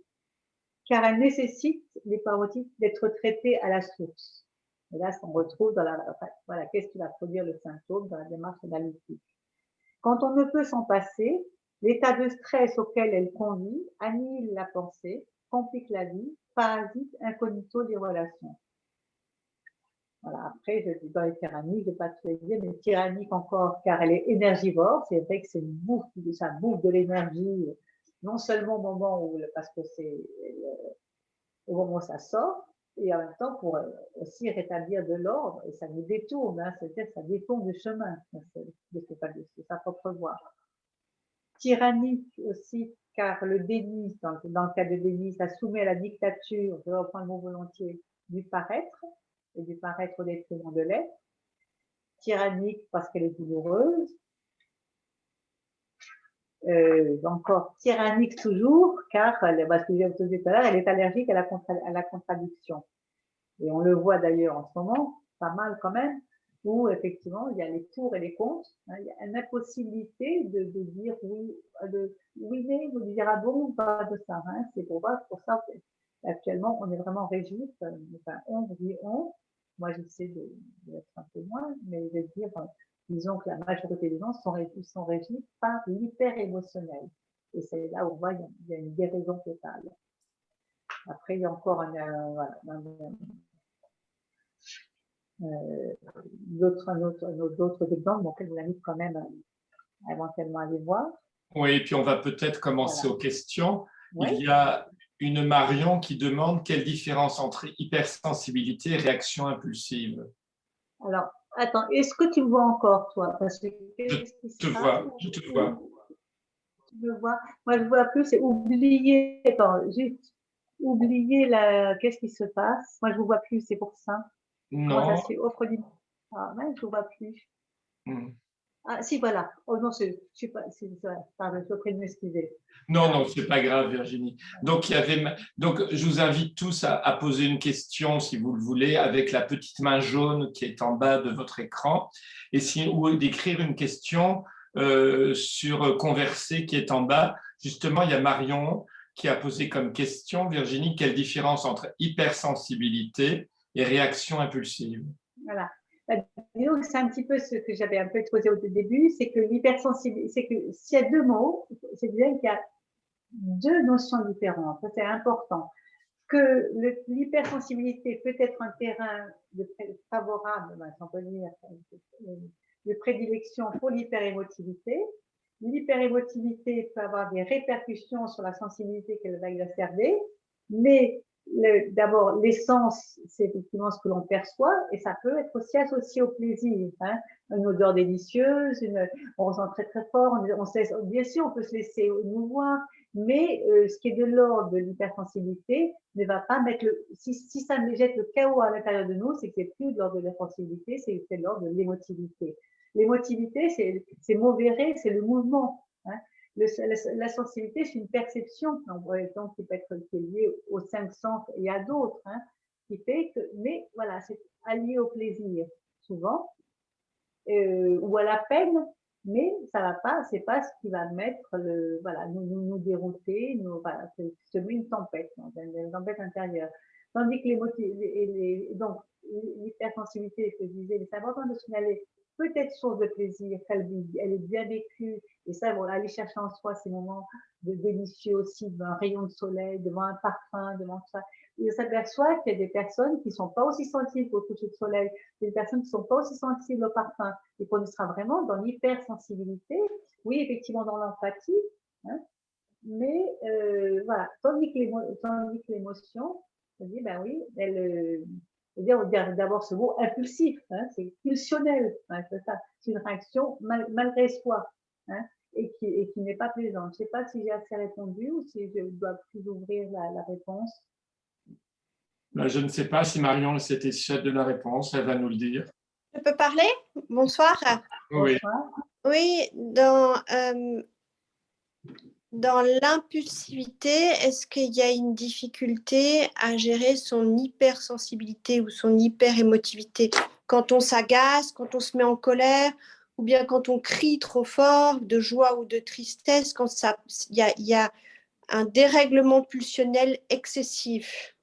car elle nécessite, les parotides, d'être traitées à la source. Et là, on retrouve dans voilà, qu'est-ce qui va produire le symptôme dans la démarche analytique. Quand on ne peut s'en passer, l'état de stress auquel elle conduit annihile la pensée, complique la vie, parasite incognito des relations. Voilà, après, je dis dans les tyranniques, je ne vais pas tout dire, mais tyrannique encore, car elle est énergivore. C'est vrai que ça bouffe de l'énergie, non seulement au moment où, parce que c'est au moment où ça sort, et en même temps pour aussi rétablir de l'ordre, et ça nous détourne, hein, c'est-à-dire que ça détourne du chemin de sa propre voie. Tyrannique aussi, car le déni, dans le cas de déni, ça soumet à la dictature, je reprends le mot volontiers, du paraître, et du paraître au détriment de l'être. Tyrannique parce qu'elle est douloureuse. Encore tyrannique toujours, car, parce que j'ai observé tout à l'heure, elle est allergique à la contradiction. Et on le voit d'ailleurs en ce moment, pas mal quand même, où effectivement il y a les pour et les contre. Hein, il y a une impossibilité de dire oui, mais vous dire ah bon, pas de ça. Hein, c'est pour ça actuellement on est vraiment régi. Enfin, on dit on. Moi j'essaie d'être un peu moins, mais je vais dire disons que la majorité des gens sont régis par l'hyper-émotionnel. Et c'est là où on voit qu'il y a une déraison totale. Après, il y a encore d'autres exemples, donc je vous invite quand même à éventuellement aller voir. Oui, et puis on va peut-être commencer Voilà. aux questions. Oui. Il y a une Marion qui demande quelle différence entre hypersensibilité et réaction impulsive. Alors, attends, est-ce que tu me vois encore, toi? Parce que Je te vois, je te vois. Tu me vois? Moi, je vois plus, c'est oublier, attends, juste oublier qu'est-ce qui se passe. Moi, je vous vois plus, c'est pour ça. Comment ça Non. se fait? Offre du. Ah, ouais, je vous vois plus. Hmm. Ah, si, voilà. Oh non, je suis pas, pardon, je suis près de m'excuser. Non, non, c'est pas grave, Virginie. Donc, je vous invite tous à poser une question, si vous le voulez, avec la petite main jaune qui est en bas de votre écran, ou d'écrire une question sur Converser qui est en bas. Justement, il y a Marion qui a posé comme question, Virginie, quelle différence entre hypersensibilité et réaction impulsive? Voilà. Disons que c'est un petit peu ce que j'avais un peu exposé au début, c'est que l'hypersensibilité, c'est que s'il y a deux mots, c'est bien qu'il y a deux notions différentes. Ça, c'est important. Que l'hypersensibilité peut être un terrain favorable, si on peut dire, de prédilection pour l'hyperémotivité. L'hyperémotivité peut avoir des répercussions sur la sensibilité qu'elle va exacerber, mais d'abord, l'essence, c'est effectivement ce que l'on perçoit, et ça peut être aussi associé au plaisir. Hein. Une odeur délicieuse, on ressent très très fort, bien sûr, on peut se laisser émouvoir, mais ce qui est de l'ordre de l'hypersensibilité ne va pas mettre si ça jette le chaos à l'intérieur de nous, c'est que c'est plus de l'ordre de la sensibilité, c'est de l'ordre de l'émotivité. L'émotivité, c'est mauvais, c'est le mouvement. Hein. La sensibilité, c'est une perception, donc, qui peut être liée aux 5 sens et à d'autres, hein, qui fait que, mais voilà, c'est allié au plaisir, souvent, ou à la peine, mais ça va pas, c'est pas ce qui va mettre nous dérouter, voilà, c'est une tempête, une tempête intérieure. Tandis que donc, l'hypersensibilité, je disais, c'est important de signaler peut-être source de plaisir, elle est bien vécue, et ça, bon, aller chercher en soi ces moments de délicieux aussi, devant un rayon de soleil, devant un parfum, devant ça. Et on s'aperçoit qu'il y a des personnes qui sont pas aussi sensibles au toucher de soleil, des personnes qui sont pas aussi sensibles au parfum, et qu'on sera vraiment dans l'hypersensibilité, oui, effectivement dans l'empathie, hein, mais voilà, tandis que l'émotion, on dit, ben oui, on dit d'abord ce mot impulsif, hein, c'est pulsionnel, hein, c'est une réaction malgré soi, hein, et qui n'est pas plaisante. Je ne sais pas si j'ai assez répondu ou si je dois plus ouvrir la réponse. Je ne sais pas si Marion est satisfaite de la réponse, elle va nous le dire. Je peux parler? Bonsoir. Oui. Bonsoir. Oui, dans l'impulsivité, est-ce qu'il y a une difficulté à gérer son hypersensibilité ou son hyperémotivité? Quand on s'agace, quand on se met en colère, ou bien quand on crie trop fort, de joie ou de tristesse, quand il y a un dérèglement pulsionnel excessif.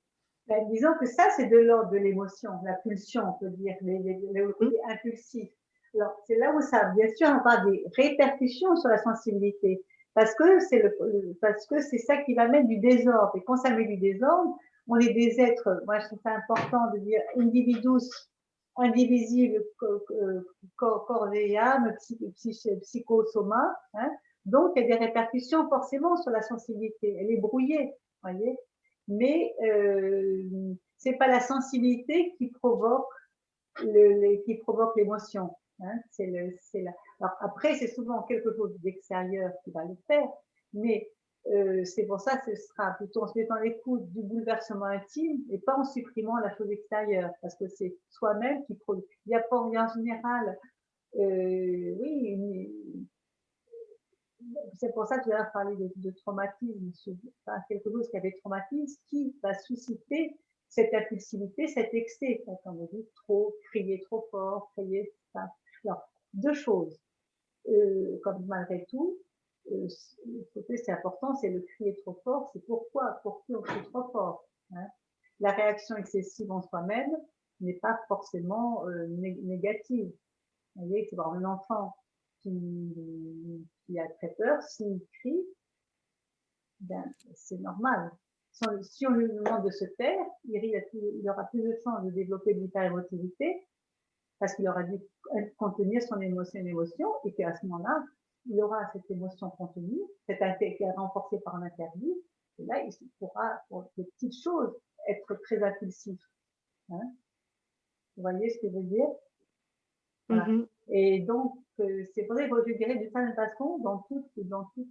Ben, disons que ça, c'est de l'ordre de l'émotion, la pulsion, on peut dire, le côté impulsif. Alors, c'est là où ça, bien sûr, on a des répercussions sur la sensibilité, parce que c'est ça qui va mettre du désordre. Et quand ça met du désordre, on est des êtres, moi je trouve ça important de dire individus, indivisible, corps et âme, psychosoma, hein. Donc, il y a des répercussions forcément sur la sensibilité. Elle est brouillée, voyez. Mais c'est pas la sensibilité qui provoque l'émotion. Hein, Alors après, c'est souvent quelque chose d'extérieur qui va le faire, mais c'est pour ça que ce sera plutôt en se mettant l'écoute du bouleversement intime et pas en supprimant la chose extérieure, parce que c'est soi-même qui produit. Il y a pas en général, oui, c'est pour ça que tu as parlé de traumatisme, quelque chose qui avait traumatisme, qui va susciter cette impulsivité, cet excès, quand on dit trop, crier trop fort, crier ça. Alors, deux choses, comme malgré tout, c'est important, c'est le crier trop fort, c'est pour qui on crie trop fort. Hein. La réaction excessive en soi-même n'est pas forcément négative. Vous voyez, c'est vraiment un enfant qui a très peur, s'il crie, ben, c'est normal. Si on lui demande de se taire, il aura plus de chances de développer de l'hyperémotivité parce qu'il aura dû contenir son émotion et qu'à ce moment-là, il aura cette émotion contenue, qui est renforcée par l'interdit, et là, il pourra, pour des petites choses, être très impulsif. Hein. Vous voyez ce que je veux dire? Voilà. Et donc, c'est vrai, je dirais de certaine façon, dans toute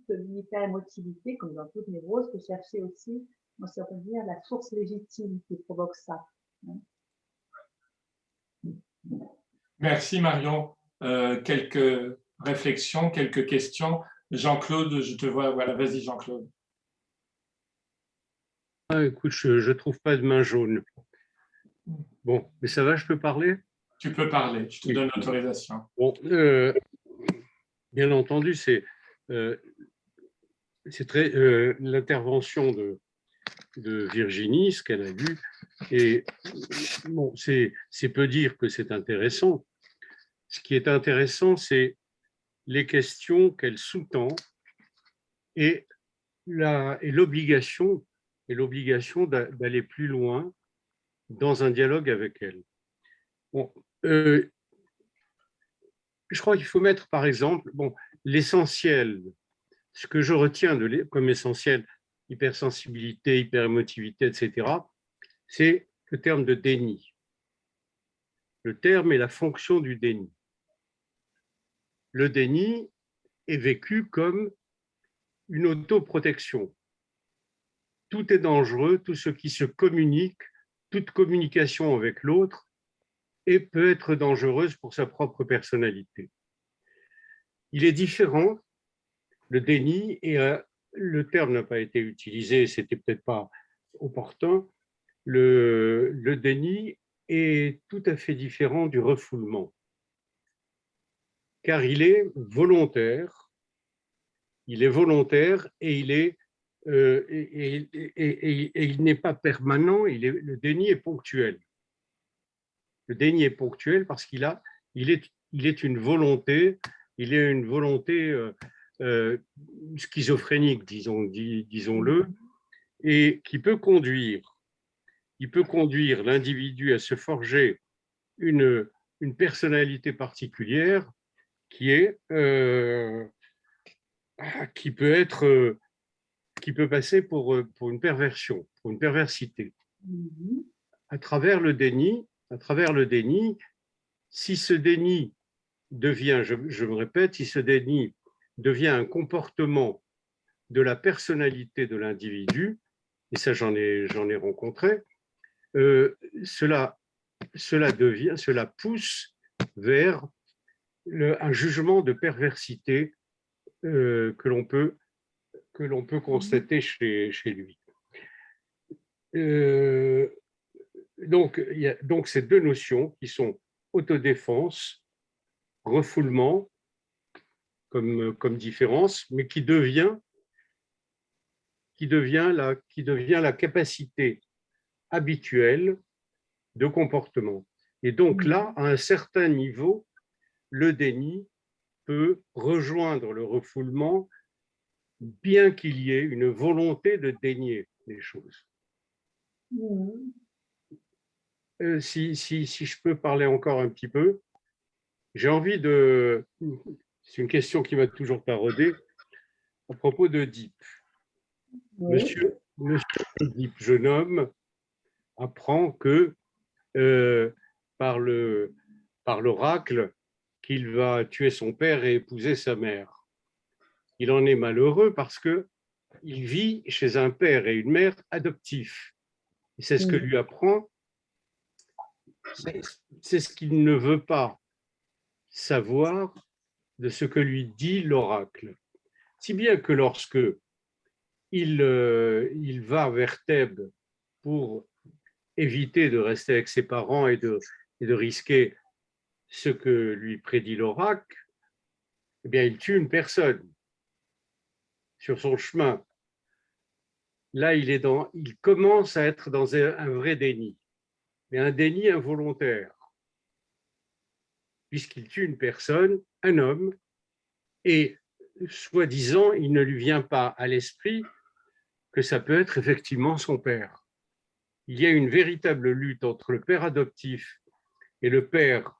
l'hyperémotivité, comme dans toute névrose, que chercher aussi, on se dire la source légitime qui provoque ça. Hein. Merci Marion. Quelques réflexions, quelques questions. Jean-Claude, je te vois. Voilà, vas-y Jean-Claude. Ah, écoute, je trouve pas de main jaune. Bon, mais ça va, je peux parler? Tu peux parler, je te donne l'autorisation. Bon, bien entendu, c'est très l'intervention de Virginie, ce qu'elle a vu, et bon, c'est peu dire que c'est intéressant. Ce qui est intéressant, c'est les questions qu'elle sous-tend et l'obligation d'aller plus loin dans un dialogue avec elle. Bon, je crois qu'il faut mettre, par exemple, l'essentiel, ce que je retiens comme essentiel, hypersensibilité, hyperémotivité, etc., c'est le terme de déni. Le terme et la fonction du déni. Le déni est vécu comme une autoprotection. Tout est dangereux, tout ce qui se communique, toute communication avec l'autre et peut être dangereuse pour sa propre personnalité. Il est différent, le déni, et le terme n'a pas été utilisé, c'était peut-être pas opportun, le déni est tout à fait différent du refoulement, car il est volontaire et il n'est pas permanent, le déni est ponctuel. Le déni est ponctuel parce il est une volonté, schizophrénique, disons-le, et qui peut conduire l'individu à se forger une personnalité particulière qui peut passer pour une perversion, pour une perversité. À travers le déni, si ce déni devient, je me répète, si ce déni devient un comportement de la personnalité de l'individu, et ça j'en ai rencontré, cela pousse vers un jugement de perversité que l'on peut constater chez lui. Donc, il y a donc ces deux notions qui sont autodéfense, refoulement comme différence, mais qui devient la capacité habituelle de comportement. Et donc là, à un certain niveau, le déni peut rejoindre le refoulement, bien qu'il y ait une volonté de dénier les choses. Si je peux parler encore un petit peu, j'ai envie de... C'est une question qui m'a toujours taraudé à propos d'Oedipe. Monsieur Oedipe, jeune homme, apprend que par l'oracle qu'il va tuer son père et épouser sa mère. Il en est malheureux parce que il vit chez un père et une mère adoptifs. Et c'est ce que lui apprend, c'est ce qu'il ne veut pas savoir de ce que lui dit l'oracle. Si bien que lorsque il va vers Thèbes pour éviter de rester avec ses parents et de risquer ce que lui prédit l'oracle, eh bien, il tue une personne sur son chemin. Là, il commence à être dans un vrai déni, mais un déni involontaire. puisqu'il tue une personne, un homme, et soi-disant, il ne lui vient pas à l'esprit que ça peut être effectivement son père. Il y a une véritable lutte entre le père adoptif et le père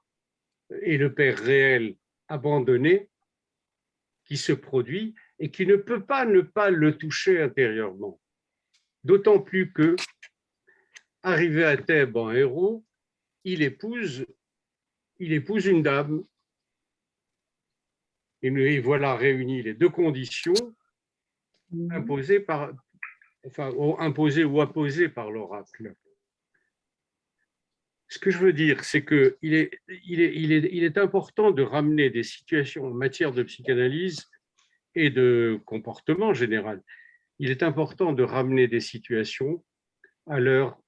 réel abandonné qui se produit et qui ne peut pas ne pas le toucher intérieurement. D'autant plus que, arrivé à Thèbes en héros, il épouse une dame. Et voilà réunies les deux conditions imposées ou apposées par l'oracle. Ce que je veux dire, c'est qu'il est important de ramener des situations en matière de psychanalyse et de comportement général. Il est important de ramener des situations à leurs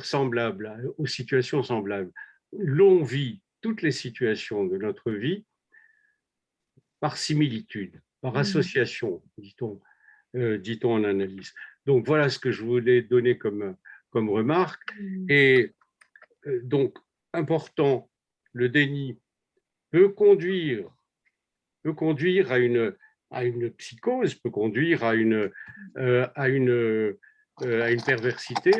semblables, aux situations semblables. L'on vit toutes les situations de notre vie par similitude, par association, dit-on en analyse. Donc voilà ce que je voulais donner comme remarque. Et donc, important, le déni peut conduire à une psychose, peut conduire à une perversité.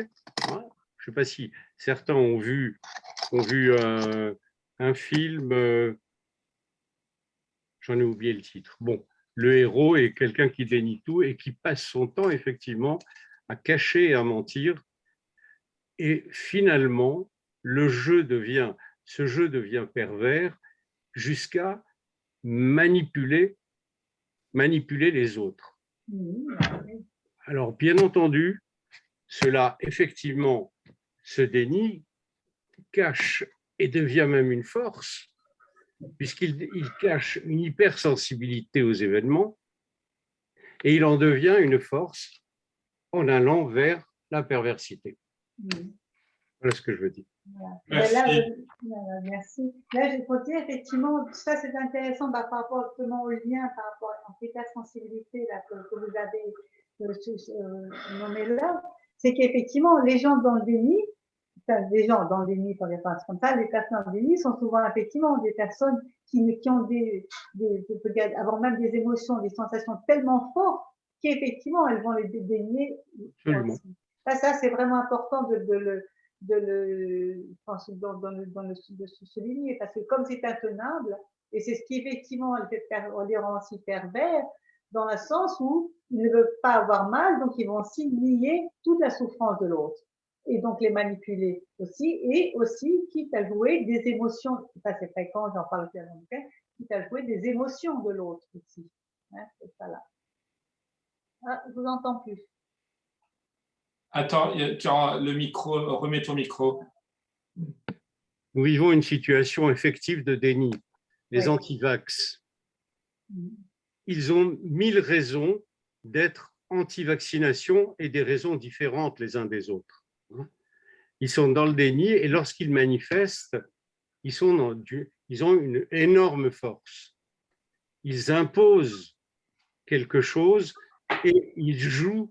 Je ne sais pas si certains ont vu un film, j'en ai oublié le titre. Bon, le héros est quelqu'un qui dénie tout et qui passe son temps effectivement à cacher et à mentir. Et finalement, ce jeu devient pervers jusqu'à manipuler les autres. Alors, bien entendu, cela, effectivement, ce déni cache et devient même une force, puisqu'il cache une hypersensibilité aux événements, et il en devient une force en allant vers la perversité. Voilà ce que je veux dire. Merci. Merci. Là, je peux dire, effectivement, ça c'est intéressant par rapport justement au lien, par rapport à l'hypersensibilité que vous avez nommé là, c'est qu'effectivement, les gens dans le déni, les gens dans le déni, pour les personnes comme ça, les personnes dans le déni sont souvent effectivement des personnes qui ont avant même des émotions, des sensations tellement fortes qu'effectivement, elles vont les dénier. Absolument. Ça c'est vraiment important de le souligner, parce que comme c'est intenable, et c'est ce qui effectivement les rend aussi pervers, dans le sens où ils ne veulent pas avoir mal, donc ils vont aussi nier toute la souffrance de l'autre, et donc les manipuler aussi, et aussi quitte à jouer des émotions, ça c'est fréquent, j'en parle plus avant, quitte à jouer des émotions de l'autre aussi. C'est ça là. Ah, je vous entends plus. Attends, le micro, remets ton micro. Nous vivons une situation effective de déni. Les anti-vax, ils ont 1000 raisons d'être anti-vaccination et des raisons différentes les uns des autres. Ils sont dans le déni et lorsqu'ils manifestent, ils ont une énorme force. Ils imposent quelque chose et ils jouent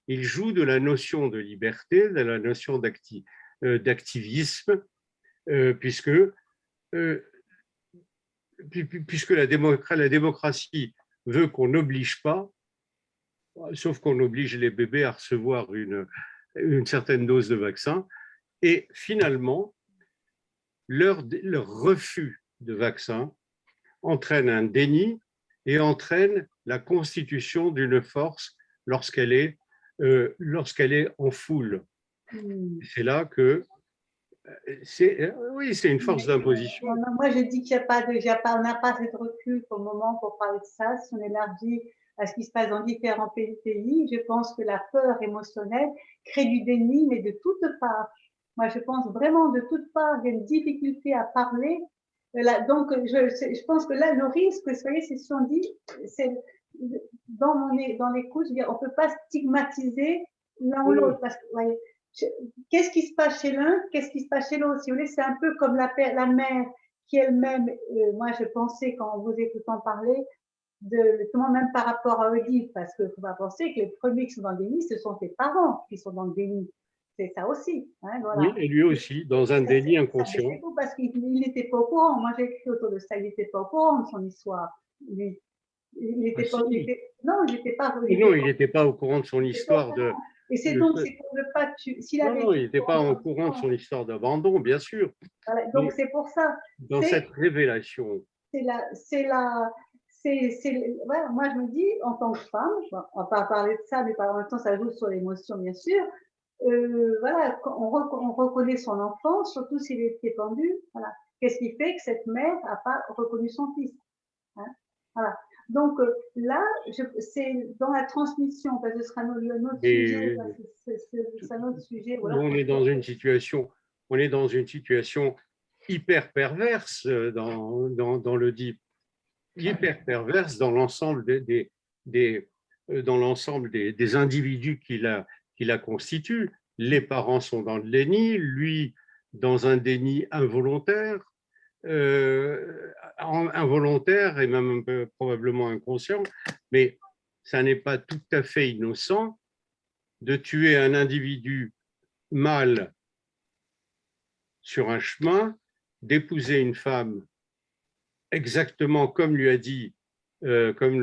de la notion de liberté, de la notion d'activisme, puisque la démocratie veut qu'on n'oblige pas, sauf qu'on oblige les bébés à recevoir une certaine dose de vaccin, et finalement, leur refus de vaccin entraîne un déni et entraîne la constitution d'une force lorsqu'elle est en foule. C'est là que c'est une force d'imposition. Moi, je dis qu'il on n'a pas assez de recul pour le moment pour parler de ça. Si on élargit à ce qui se passe dans différents pays, je pense que la peur émotionnelle crée du déni, mais de toutes parts. Moi, je pense vraiment de toutes parts, il y a une difficulté à parler. Donc, je pense que là, le risque, vous voyez, c'est si on dit, dans l'écoute, je veux dire, on ne peut pas stigmatiser l'un ou l'autre, parce que, voyez, qu'est-ce qui se passe chez l'un, qu'est-ce qui se passe chez l'autre. Si vous voulez, c'est un peu comme la mère qui elle-même, moi je pensais quand vous écoutant parler, justement même par rapport à Oedipe, parce qu'il faut pas penser que les premiers qui sont dans le déni, ce sont tes parents qui sont dans le déni. C'est ça aussi. Hein, voilà. Oui, et lui aussi, dans un déni inconscient. C'est tout parce qu'il n'était pas au courant. Moi, j'ai écrit autour de ça, il n'était pas au courant de son histoire. Lui, il n'était pas. Non, il n'était pas. Non, il n'était pas au courant de son histoire de. Et c'est donc, c'est pour ne pas tuer. Non, il n'était pas au courant de son histoire d'abandon, bien sûr. Voilà, donc c'est pour ça. Dans cette révélation. Voilà, moi je me dis, en tant que femme, on va pas parler de ça, mais en même temps ça joue sur l'émotion bien sûr. Voilà, on reconnaît son enfant, surtout s'il est pendu. Voilà. Qu'est-ce qui fait que cette mère n'a pas reconnu son fils, hein? Voilà. Donc là, c'est dans la transmission, parce que ce sera notre sujet. C'est un autre sujet. Voilà. On est dans une situation hyper perverse dans le DIP, hyper perverse dans l'ensemble des individus qui la constituent. Les parents sont dans le déni, lui dans un déni involontaire, et même un peu probablement inconscient, mais ça n'est pas tout à fait innocent de tuer un individu mâle sur un chemin, d'épouser une femme exactement comme le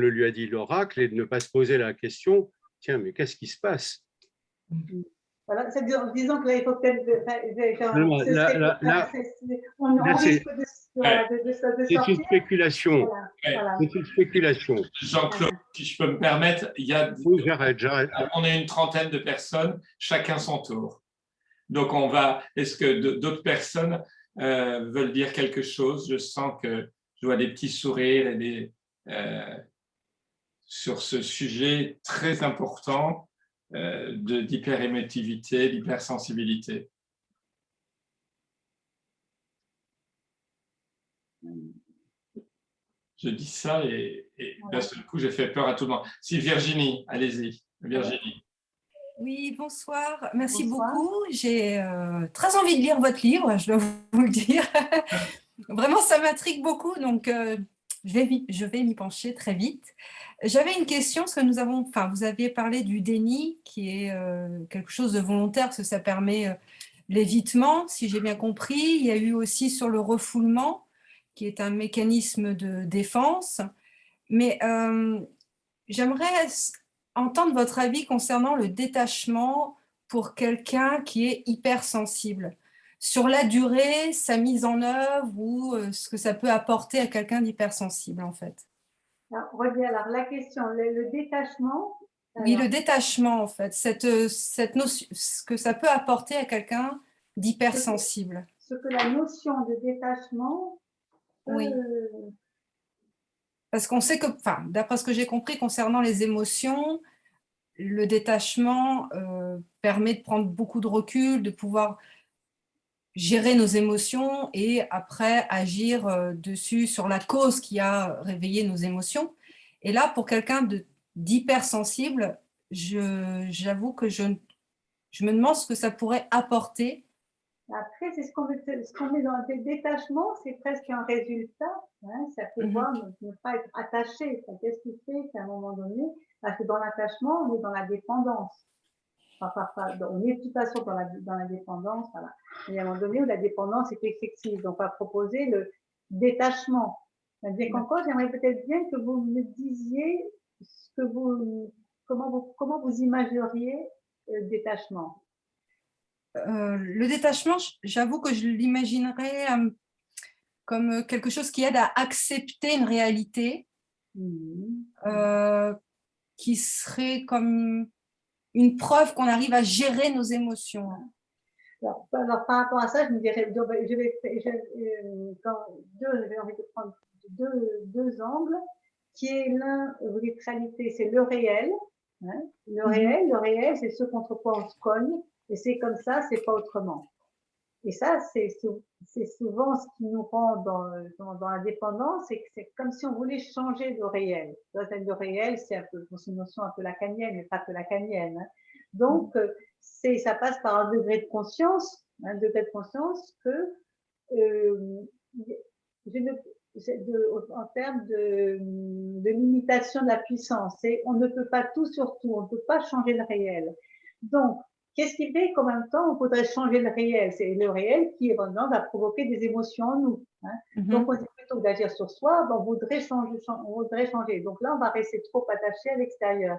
lui a dit l'oracle, et de ne pas se poser la question, tiens, mais qu'est-ce qui se passe? Voilà, disons que là, il faut peut-être. C'est une spéculation. Voilà. C'est une spéculation. Jean-Claude, si je peux me permettre, Oui, j'arrête. On est une trentaine de personnes, chacun son tour. Donc, est-ce que d'autres personnes veulent dire quelque chose? Je sens que je vois des petits sourires sur ce sujet très important d'hyperémotivité, d'hypersensibilité. Je dis ça et d'un seul coup, j'ai fait peur à tout le monde. Si Virginie, allez-y, Virginie. Oui, bonsoir. Merci beaucoup. J'ai très envie de lire votre livre, je dois vous le dire. Vraiment, ça m'intrigue beaucoup, donc je vais m'y pencher très vite. J'avais une question, parce que vous aviez parlé du déni, qui est quelque chose de volontaire, parce que ça permet l'évitement, si j'ai bien compris. Il y a eu aussi sur le refoulement, qui est un mécanisme de défense. Mais j'aimerais entendre votre avis concernant le détachement pour quelqu'un qui est hypersensible. Sur la durée, sa mise en œuvre ou ce que ça peut apporter à quelqu'un d'hypersensible, en fait. Alors, la question, le détachement. Oui, le détachement, en fait, cette notion, ce que ça peut apporter à quelqu'un d'hypersensible. Ce que la notion de détachement. Oui. Parce qu'on sait que, d'après ce que j'ai compris concernant les émotions, le détachement permet de prendre beaucoup de recul, de pouvoir gérer nos émotions et après agir dessus sur la cause qui a réveillé nos émotions. Et là, pour quelqu'un d'hypersensible, j'avoue que je me demande ce que ça pourrait apporter. Après, c'est ce qu'on met dans le détachement, c'est presque un résultat. Hein, ça peut voir ne pas être attaché. Qu'est-ce qui fait qu'à un moment donné, parce que dans l'attachement, on est dans la dépendance. On est de toute façon dans la dépendance. Voilà. Il y a un moment donné où la dépendance est excessive. Donc, on va proposer le détachement. Bien qu'encore, j'aimerais peut-être bien que vous me disiez comment vous imagineriez le détachement. Le détachement, j'avoue que je l'imaginerais comme quelque chose qui aide à accepter une réalité qui serait comme une preuve qu'on arrive à gérer nos émotions. Alors par rapport à ça, je me dirais, j'ai envie de prendre deux angles, qui est l'un, neutralité, c'est le réel. Hein, le réel, c'est ce contre quoi on se cogne, et c'est comme ça, c'est pas autrement. Et ça, c'est souvent ce qui nous rend dans la dépendance, c'est que c'est comme si on voulait changer le réel. Le réel, c'est un peu, c'est une notion un peu lacanienne, mais pas que lacanienne. Hein. Donc, ça passe par un degré de conscience que en termes de limitation de la puissance. On ne peut pas tout sur tout, on ne peut pas changer le réel. Donc, Qu'est-ce qui fait qu'en même temps, on voudrait changer le réel? C'est le réel qui, maintenant, va provoquer des émotions en nous. Hein. Donc, on dit plutôt que d'agir sur soi, ben, on voudrait changer. Donc là, on va rester trop attaché à l'extérieur.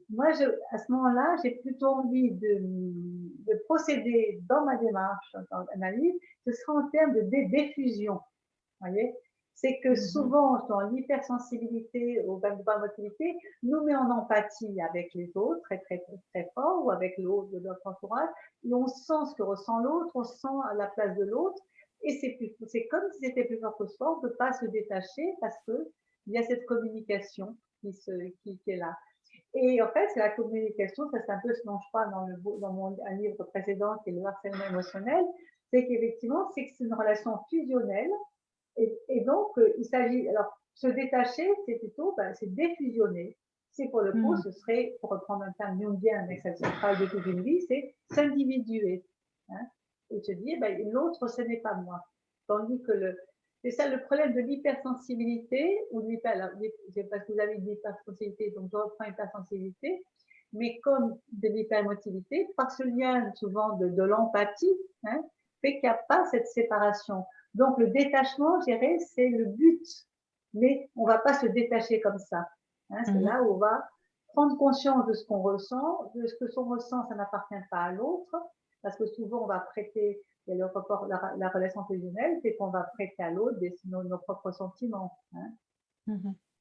Moi, à ce moment-là, j'ai plutôt envie de procéder dans ma démarche, dans l'analyse, ce sera en termes de diffusion. Voyez, c'est que souvent, dans l'hypersensibilité ou l'hypermotivité, nous met en empathie avec les autres très, très, très, très fort, ou avec l'autre de notre entourage, et on sent ce que ressent l'autre, on sent à la place de l'autre, et c'est comme si c'était plus fort que soi, on ne peut pas se détacher parce qu'il y a cette communication qui est là. Et en fait, c'est la communication, ça c'est un peu ce dont je parle dans mon livre précédent, qui est le harcèlement émotionnel, c'est qu'effectivement, c'est une relation fusionnelle. Et donc, il s'agit, alors, se détacher, c'est plutôt, c'est défusionner. C'est pour le coup, ce serait, pour reprendre un terme jungien, mais ça se travaille de toute une vie, c'est s'individuer. Hein, et se dire, l'autre, ce n'est pas moi. Tandis que c'est ça le problème de l'hypersensibilité, ou parce que vous avez de l'hypersensibilité, donc je reprends l'hypersensibilité, mais comme de l'hyperémotivité, par ce lien souvent de l'empathie, hein, fait qu'il n'y a pas cette séparation. Donc, le détachement, je dirais, c'est le but. Mais on ne va pas se détacher comme ça. Hein, c'est là où on va prendre conscience de ce qu'on ressent, de ce que son ressent, ça n'appartient pas à l'autre, parce que souvent, on va prêter, il y a le rapport, la relation fusionnelle, c'est qu'on va prêter à l'autre nos propres sentiments. Hein.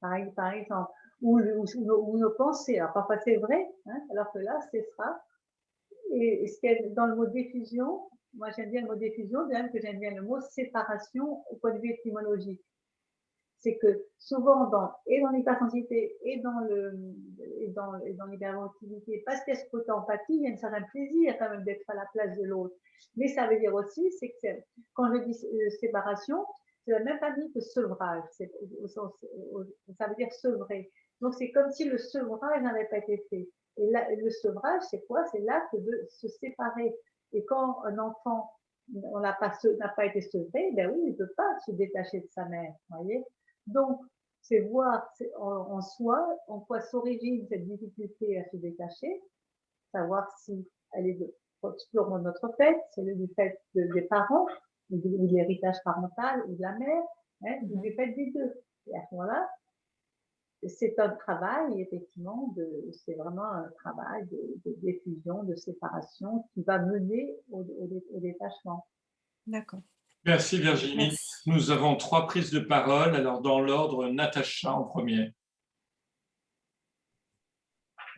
Par exemple, ou nos pensées. Alors, parfois, c'est vrai, hein, alors que là, ce sera. Et ce qu'il y a dans le mot diffusion, moi j'aime bien le mot diffusion, de même que j'aime bien le mot séparation au point de vue étymologique. C'est que souvent, et dans l'hypersensibilité et dans l'hyperémotivité, parce qu'il y a ce côté empathie, il y a un certain plaisir quand même d'être à la place de l'autre. Mais ça veut dire aussi, c'est que quand je dis séparation, c'est la même famille que sevrage. Ça veut dire sevrer. Donc c'est comme si le sevrage n'avait pas été fait. Et là, le sevrage, c'est quoi? C'est l'acte de se séparer. Et quand un enfant n'a pas été sevré, ben oui, il ne peut pas se détacher de sa mère, voyez. Donc, c'est voir en soi en quoi s'origine cette difficulté à se détacher, savoir si elle est purement de notre fait, c'est du fait des parents, ou de l'héritage parental, ou de la mère, hein, ou du fait des deux. Et à ce moment-là, c'est un travail, effectivement, c'est vraiment un travail de diffusion, de séparation qui va mener au détachement. D'accord. Merci Virginie. Merci. Nous avons 3 prises de parole. Alors, dans l'ordre, Natacha en premier.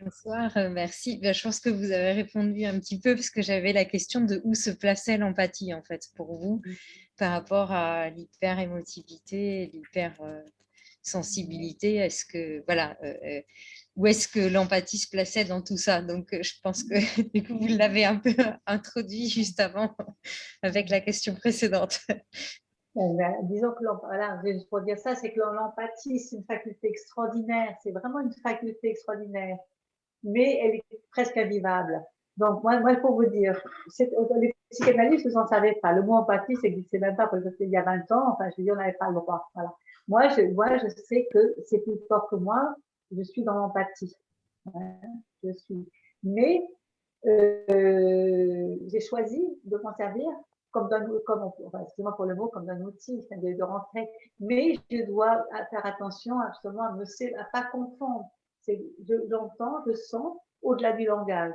Bonsoir, merci. Je pense que vous avez répondu un petit peu parce que j'avais la question de où se plaçait l'empathie en fait pour vous par rapport à l'hyper-émotivité, l'hyper-sensibilité. Est-ce que voilà, où est-ce que l'empathie se plaçait dans tout ça? Donc je pense que du coup vous l'avez un peu introduit juste avant avec la question précédente. Disons que voilà, pour dire ça, c'est que l'empathie, c'est une faculté extraordinaire, c'est vraiment une faculté extraordinaire, mais elle est presque invivable. Donc, moi pour vous dire, les psychanalystes ne s'en savaient pas. Le mot empathie, c'est même pas parce que il y a 20 ans, enfin, je veux dire, on n'avait pas le droit. Voilà. Moi, je sais que c'est plus fort que moi, je suis dans l'empathie. Hein, je suis. Mais j'ai choisi de m'en servir excusez-moi pour le mot, comme d'un outil, de rentrer. Mais je dois faire attention justement à pas confondre. J'entends, je sens au-delà du langage.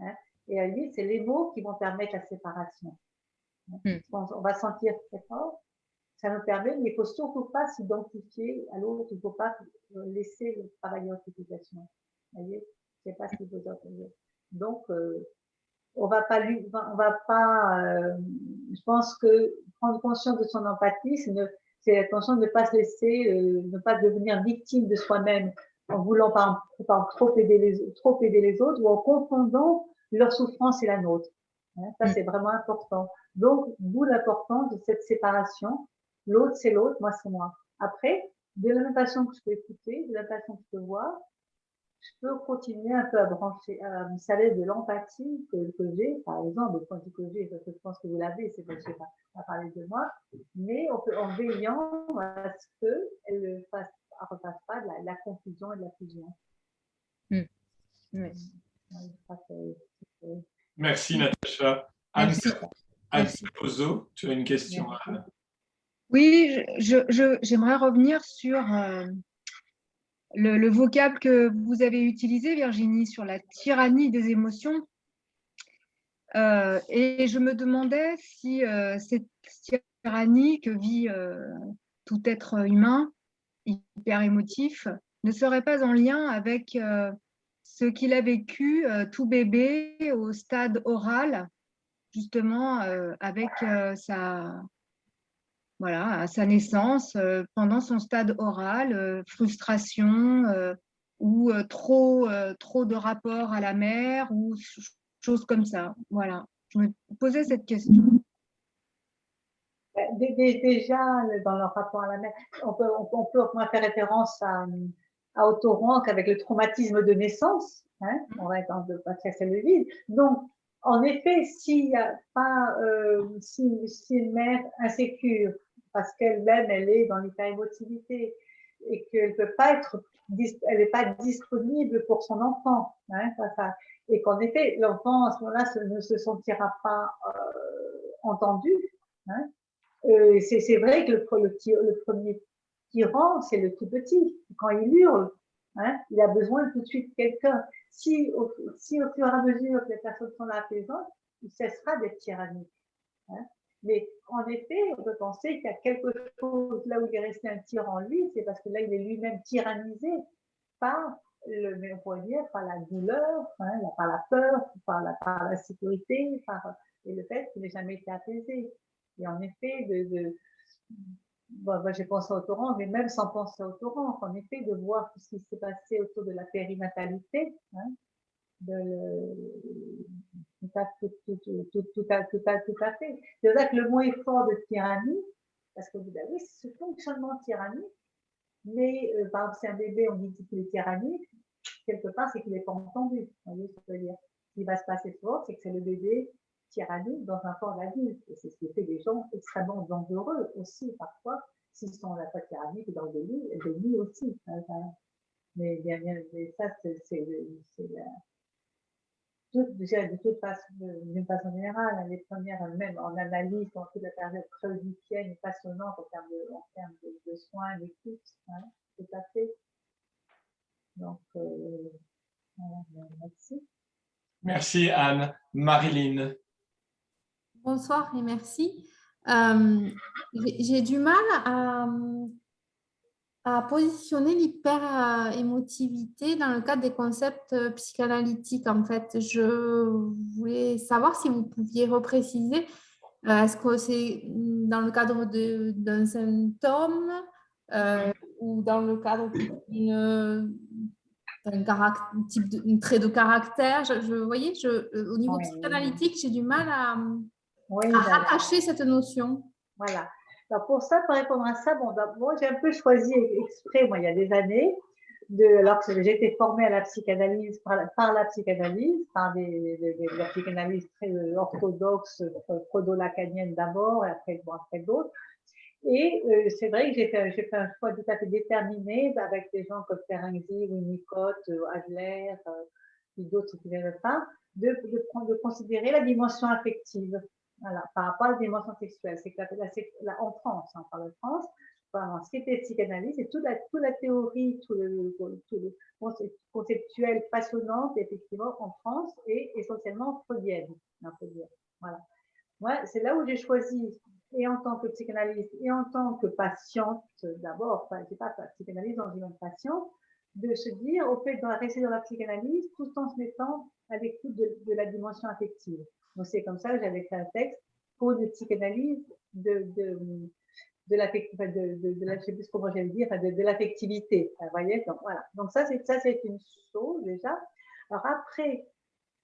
Hein, et à lui, c'est les mots qui vont permettre la séparation. Hein, on va sentir très fort, ça nous permet, mais il ne faut surtout pas s'identifier à l'autre, il ne faut pas laisser le travail d'identification. Vous voyez, je ne sais pas ce qu'il faut dire. Donc, on va pas, je pense que prendre conscience de son empathie, c'est attention de ne pas se laisser, ne pas devenir victime de soi-même en voulant pas trop aider les autres ou en confondant leur souffrance et la nôtre. Hein, ça, c'est vraiment important. Donc, d'où l'importance de cette séparation. L'autre, c'est l'autre, moi, c'est moi. Après, de la même façon que je peux écouter, de la même façon que je peux voir, je peux continuer un peu à me servir de l'empathie que j'ai, par exemple, le point de vue que j'ai, parce que je pense que vous l'avez, c'est parce que je n'ai pas parlé de moi, mais en veillant à ce qu'elle ne refasse pas de la confusion et de la fusion. Oui. Merci Natacha. Anne, Merci. Anne Merci. Pozo, tu as une question? Oui, j'aimerais revenir sur le vocable que vous avez utilisé, Virginie, sur la tyrannie des émotions. Et je me demandais si cette tyrannie que vit tout être humain, hyper émotif, ne serait pas en lien avec ce qu'il a vécu tout bébé au stade oral, justement avec voilà, à sa naissance, pendant son stade oral, frustration ou trop de rapport à la mère ou choses comme ça. Voilà, je me posais cette question. Déjà, dans leur rapport à la mère, on peut au moins faire référence à Otto Rank avec le traumatisme de naissance. Hein, on va être dans le patriarcat le vide. Donc, en effet, s'il y a pas, si une mère insécure, parce qu'elle-même, elle est dans l'hyper-émotivité et qu'elle peut pas être, elle n'est pas disponible pour son enfant, hein, et qu'en effet, l'enfant, à ce moment-là, ne se sentira pas entendu, hein. C'est vrai que le premier tyran, c'est le tout petit. Quand il hurle, hein, il a besoin tout de suite de quelqu'un. Si au fur et à mesure que les personnes sont apaisantes, il cessera d'être tyrannique. Hein. Mais en effet, on peut penser qu'il y a quelque chose là où il est resté un tyran en lui, c'est parce que là, il est lui-même tyrannisé par on pourrait dire, par la douleur, hein, par la peur, par la sécurité, et le fait qu'il n'ait jamais été apaisé. Et en effet, bon, j'ai pensé au torrent, mais même sans penser au torrent, en effet, de voir tout ce qui s'est passé autour de la périnatalité, hein, tout à fait. C'est vrai que le mot est fort de tyrannie, parce que vous avez ce fonctionnement tyrannique, mais par exemple, si un bébé, on dit qu'il est tyrannique, quelque part, c'est qu'il n'est pas entendu. Vous voyez ce que je veux dire? Ce qui va se passer souvent, c'est que c'est le bébé tyrannique dans un corps d'adulte. Et c'est ce qui fait des gens extrêmement dangereux aussi, parfois, s'ils sont à la fois tyranniques et dans le déni aussi. Mais ça, c'est d'une façon générale, les premières, même en analyse, dans toute la période préoedipienne, est passionnante en termes de soins, d'écoute, hein, tout à fait. Donc, merci. Merci Anne. Marilyn. Bonsoir et merci. J'ai du mal à positionner l'hyper-émotivité dans le cadre des concepts psychanalytiques. En fait, je voulais savoir si vous pouviez repréciser, est-ce que c'est dans le cadre d'un symptôme ou dans le cadre d'un trait de caractère. Vous voyez, au niveau psychanalytique, j'ai du mal à rattacher cette notion. Voilà. Alors pour ça, pour répondre à ça, bon, moi j'ai un peu choisi exprès, moi il y a des années, alors que j'ai été formée à la psychanalyse par la psychanalyse, par la psychanalyse très orthodoxe, proto-lacanienne d'abord, et après d'autres. Et c'est vrai que j'ai fait un choix tout à fait déterminé avec des gens comme Ferenczi, Winnicott, Adler, et d'autres qui viennent pas, de considérer la dimension affective. Voilà, par rapport à la dimension sexuelle. C'est que en France, on parle de France, ce qui était psychanalyse, c'est toute la théorie, tout le conceptuel passionnant, effectivement, en France, et essentiellement freudienne, on peut dire. Voilà. Moi, c'est là où j'ai choisi, et en tant que psychanalyste, et en tant que patiente, d'abord, enfin, je sais pas, psychanalyste dans une patiente, de se dire, au fait, rester dans la psychanalyse, tout en se mettant à l'écoute de la dimension affective. Donc, c'est comme ça que j'avais fait un texte pour une psychanalyse de l'affectivité, je sais plus comment j'allais dire, de l'affectivité. Vous voyez, donc voilà. Donc ça, c'est une chose déjà. Alors après,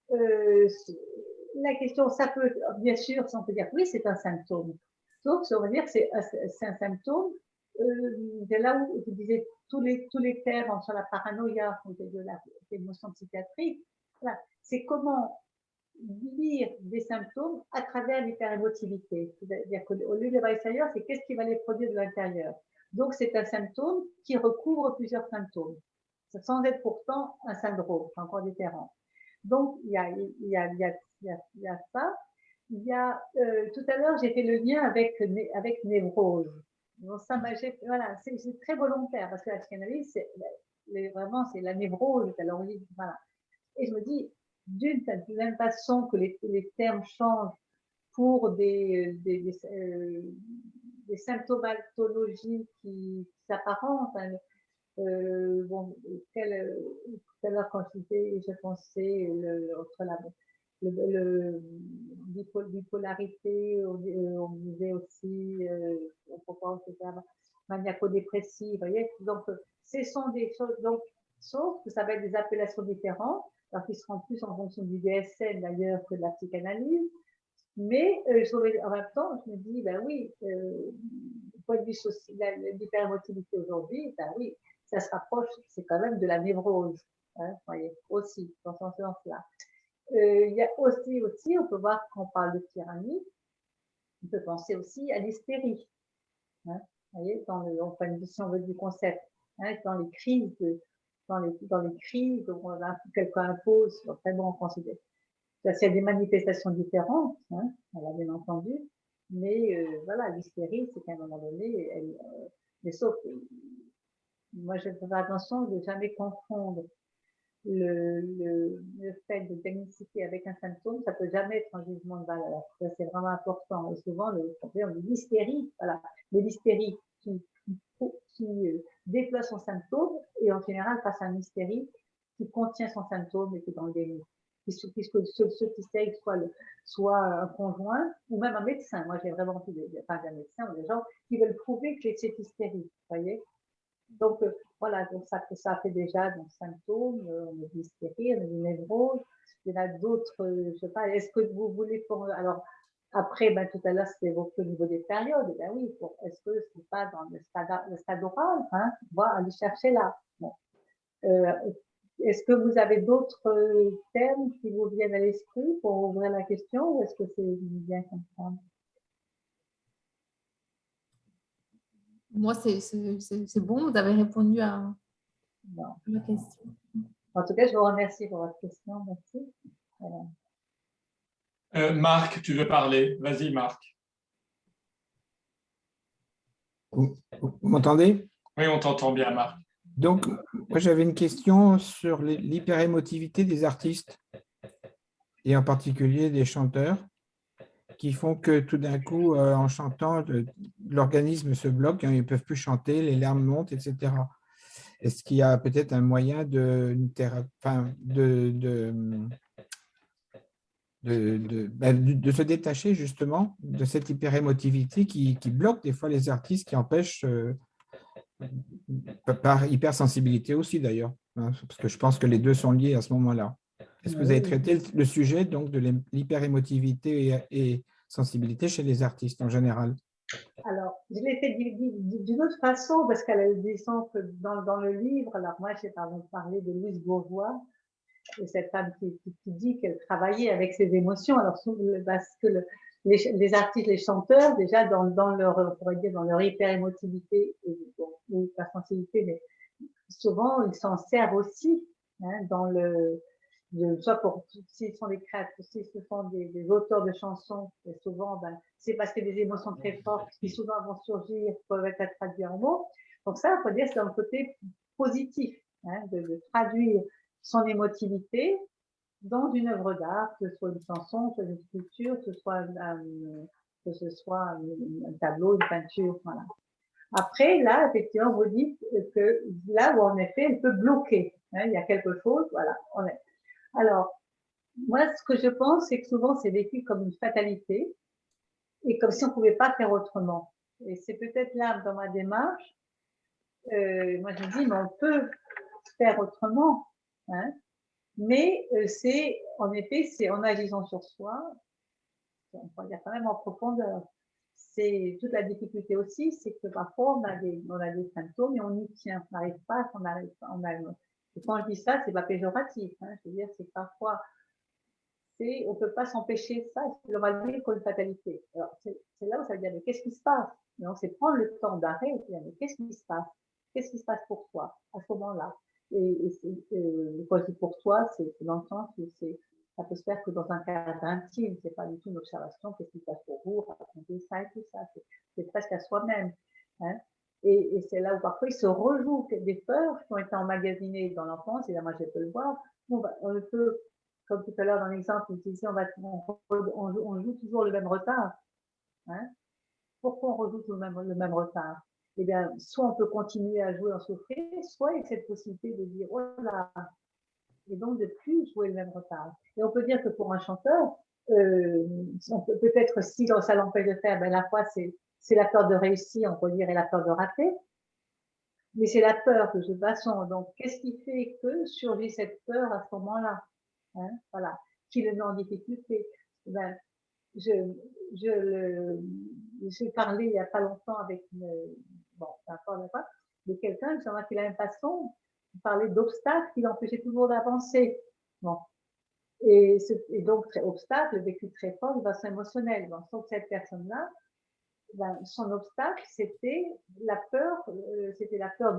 la question, ça peut, bien sûr, on peut dire oui, c'est un symptôme. Donc, on va dire que c'est un symptôme. De là où je disais tous les termes sur la paranoïa, de l'émotion psychiatrique, voilà. C'est comment lire des symptômes à travers l'hyperémotivité. C'est-à-dire qu'au lieu de voir l'extérieur, c'est qu'est-ce qui va les produire de l'intérieur. Donc, c'est un symptôme qui recouvre plusieurs symptômes, sans être pourtant un syndrome, c'est encore différent. Donc, il y a ça. Il y a, tout à l'heure, j'ai fait le lien avec névrose. Donc, ça voilà, c'est très volontaire parce que la psychanalyse, vraiment, c'est la névrose à l'origine. Voilà. Et je me dis, de la même façon que les termes changent pour des symptomatologies qui s'apparentent. Hein. Bon, tout à l'heure, quand je pensais entre le bipolarité, on disait aussi, pourquoi on maniaco-dépressif, vous voyez. Donc, ce sont des choses, donc, sauf que ça va être des appellations différentes, alors qui seront plus en fonction du DSM d'ailleurs que de la psychanalyse. Mais en même temps, je me dis, ben oui, point de vue social, l'hyperémotivité aujourd'hui, ben oui, ça se rapproche, c'est quand même de la névrose, hein, voyez, aussi, dans ce sens-là. Il y a aussi, on peut voir quand on parle de tyrannie, on peut penser aussi à l'hystérie, hein, voyez, si on veut du concept, hein, dans les crises, dans les crises où quelqu'un impose, vraiment on considère. Il y a des manifestations différentes, hein, on l'a bien entendu, mais voilà, l'hystérie, c'est qu'à un moment donné, mais sauf, moi je fais attention de ne jamais confondre le fait de diagnostiquer avec un symptôme, ça peut jamais être un jugement de valeur. Ça, c'est vraiment important. Et souvent, on dit l'hystérie, voilà, mais l'hystérie qui déploie son symptôme et en général face à une hystérie qui contient son symptôme et qui est dans le déni. Puisque ce hystérique soit un conjoint ou même un médecin. Moi, j'ai vraiment envie d'un médecin ou des gens qui veulent prouver que j'ai cette hystérie, vous voyez. Donc, voilà, donc ça fait déjà des symptômes, on a dit hystérie, on a dit névrose, il y en a d'autres, je sais pas, est-ce que vous voulez alors, après, ben, tout à l'heure, c'était évoqué au niveau des périodes, ben oui, est-ce que c'est pas dans le stade oral, hein, on va aller chercher là. Bon. Est-ce que vous avez d'autres termes qui vous viennent à l'esprit pour ouvrir la question ou est-ce que c'est bien comme ça? Moi, c'est bon, vous avez répondu à ma question. En tout cas, je vous remercie pour votre question. Merci. Voilà. Marc, tu veux parler? Vas-y, Marc. Vous m'entendez? Oui, on t'entend bien, Marc. Donc, moi, j'avais une question sur l'hyperémotivité des artistes, et en particulier des chanteurs, qui font que tout d'un coup, en chantant, l'organisme se bloque, hein, ils ne peuvent plus chanter, les larmes montent, etc. Est-ce qu'il y a peut-être un moyen de se détacher justement de cette hyperémotivité qui bloque des fois les artistes, qui empêche, par hypersensibilité aussi d'ailleurs, hein, parce que je pense que les deux sont liés à ce moment-là. Est-ce que vous avez traité le sujet donc de l'hyperémotivité et sensibilité chez les artistes en général? Alors, je l'ai fait d'une autre façon, parce qu'à la descente dans le livre, alors moi j'ai parlé de Louise Bourgeois, et cette femme qui dit qu'elle travaillait avec ses émotions. Alors, parce que les artistes, les chanteurs, déjà dans leur, on pourrait dire, dans leur hyper-émotivité ou hypersensibilité, mais souvent ils s'en servent aussi, hein, soit pour, s'ils sont des créateurs, si ce sont des auteurs de chansons, et souvent, ben, c'est parce que des émotions très fortes qui souvent vont surgir, peuvent être traduites en mots. Donc ça, on peut dire, c'est un côté positif, hein, de traduire son émotivité dans une œuvre d'art, que ce soit une chanson, que ce soit une sculpture, que ce soit un tableau, une peinture, voilà. Après, là, effectivement, vous dites que là où en effet, elle peut bloquer, hein, il y a quelque chose, voilà, on est. Alors, moi, ce que je pense, c'est que souvent, c'est vécu comme une fatalité et comme si on ne pouvait pas faire autrement. Et c'est peut-être là, dans ma démarche, moi, je me dis, mais on peut faire autrement, hein, mais c'est, en effet, c'est en agissant sur soi, on peut dire quand même en profondeur. C'est toute la difficulté aussi, c'est que parfois on a des symptômes et on y tient, on n'arrive pas, et quand je dis ça, c'est pas péjoratif, hein, je veux dire, c'est parfois, on peut pas s'empêcher ça, on va le dire comme une fatalité. Alors, c'est là où ça veut dire, mais qu'est-ce qui se passe? Donc, c'est prendre le temps d'arrêt et dire, mais qu'est-ce qui se passe? Qu'est-ce qui se passe pour toi à ce moment-là? quand je dis pour toi, c'est dans le sens où ça peut se faire que dans un cadre intime, c'est pas du tout une observation, qu'est-ce qui se passe pour vous, raconter ça et tout ça, c'est presque à soi-même. Hein. Et c'est là où parfois il se rejoue des peurs qui ont été emmagasinées dans l'enfance, et là moi je peux le voir, on peut, comme tout à l'heure dans l'exemple, vous disiez, on joue toujours le même retard. Hein. Pourquoi on rejoue toujours le même retard? Eh bien, soit on peut continuer à jouer en souffrir, soit il y a cette possibilité de dire, oh là, et donc de plus jouer le même retard. Et on peut dire que pour un chanteur, peut-être si ça l'empêche de faire, ben, à la fois c'est la peur de réussir, on peut dire, et la peur de rater, mais c'est la peur de toute façon. Donc, qu'est-ce qui fait que surgit cette peur à ce moment-là, hein, voilà, qui le met en difficulté? Ben, j'ai parlé il n'y a pas longtemps avec de quelqu'un qui a fait la même façon, il parlait d'obstacles qui l'empêchaient toujours d'avancer. Bon. Et donc, obstacle vécu très fort de façon émotionnelle. Donc, cette personne-là, ben, son obstacle, c'était la peur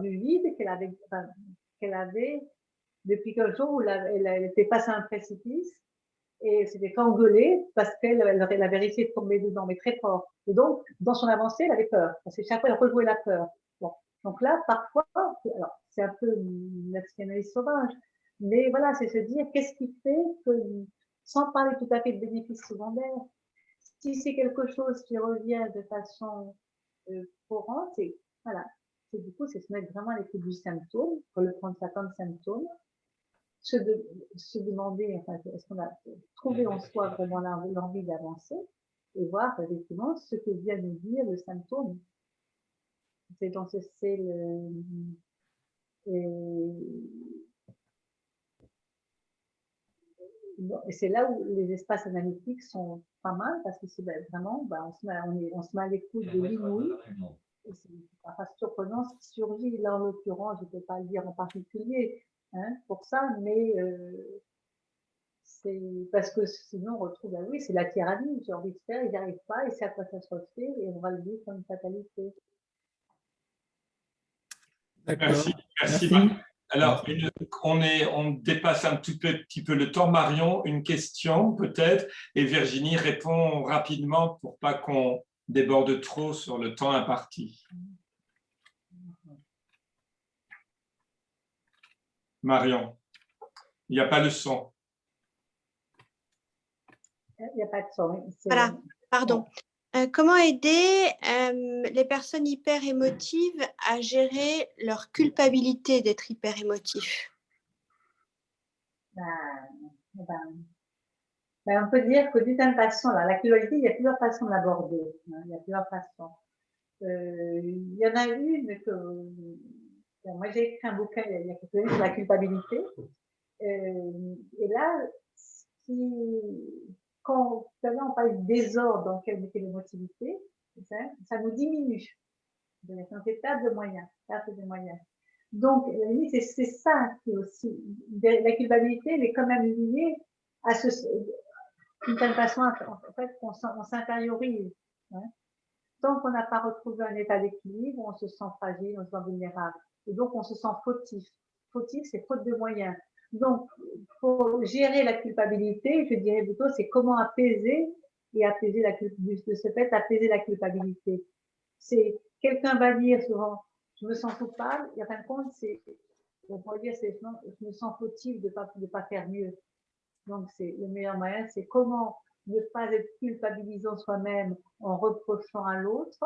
du vide qu'elle avait depuis qu'un jour où elle était face à un précipice et s'était engueulée parce qu'elle avait réussi de tomber dedans, mais très fort. Et donc, dans son avancée, elle avait peur. Parce que chaque fois, elle rejouait la peur. Bon. Donc là, parfois, alors, c'est un peu une psychanalyse sauvage, mais voilà, c'est se dire qu'est-ce qui fait que, sans parler tout à fait de bénéfices secondaires, si c'est quelque chose qui revient de façon courante, voilà, du coup, c'est se mettre vraiment à l'écoute du symptôme, pour le prendre ça comme symptôme, se demander, enfin, est-ce qu'on a trouvé en soi vraiment l'envie d'avancer et voir effectivement ce que vient nous dire le symptôme. C'est dans ce et c'est là où les espaces analytiques sont pas mal parce que c'est vraiment, on se met à l'écoute de l'inouï. C'est pas surprenant ce qui surgit. Là, en l'occurrence, je ne peux pas le dire en particulier hein, pour ça, mais c'est parce que sinon on retrouve, oui, c'est la tyrannie, j'ai envie de faire, ils n'y arrivent pas, et c'est à quoi ça se refait, et on va le vivre comme une fatalité. Merci, merci. Alors, on dépasse un petit peu le temps. Marion, une question peut-être, et Virginie répond rapidement pour pas qu'on déborde trop sur le temps imparti. Marion, il n'y a pas de son. Il n'y a pas de son. Voilà, pardon. Comment aider les personnes hyper émotives à gérer leur culpabilité d'être hyper émotifs? On peut dire que d'une certaine façon, là, la culpabilité, il y a plusieurs façons de l'aborder. Hein, il y a plusieurs façons. Il y en a une que moi j'ai écrit un bouquin il y a quelques années sur la culpabilité. Et là, quand on parle du désordre dans lequel mettait l'émotivité, ça nous diminue. On fait perte de moyens, Donc, à la limite, c'est ça qui est aussi. La culpabilité, elle est quand même liée à d'une certaine façon, en fait, on s'intériorise. Hein. Tant qu'on n'a pas retrouvé un état d'équilibre, on se sent fragile, on se sent vulnérable. Et donc, on se sent fautif. Fautif, c'est faute de moyens. Donc, pour gérer la culpabilité, je dirais plutôt, c'est comment apaiser de ce fait, apaiser la culpabilité. C'est, quelqu'un va dire souvent, je me sens coupable, et en fin de compte, on pourrait dire, je me sens fautif de pas faire mieux. Donc, le meilleur moyen, c'est comment ne pas être culpabilisant soi-même en reprochant à l'autre.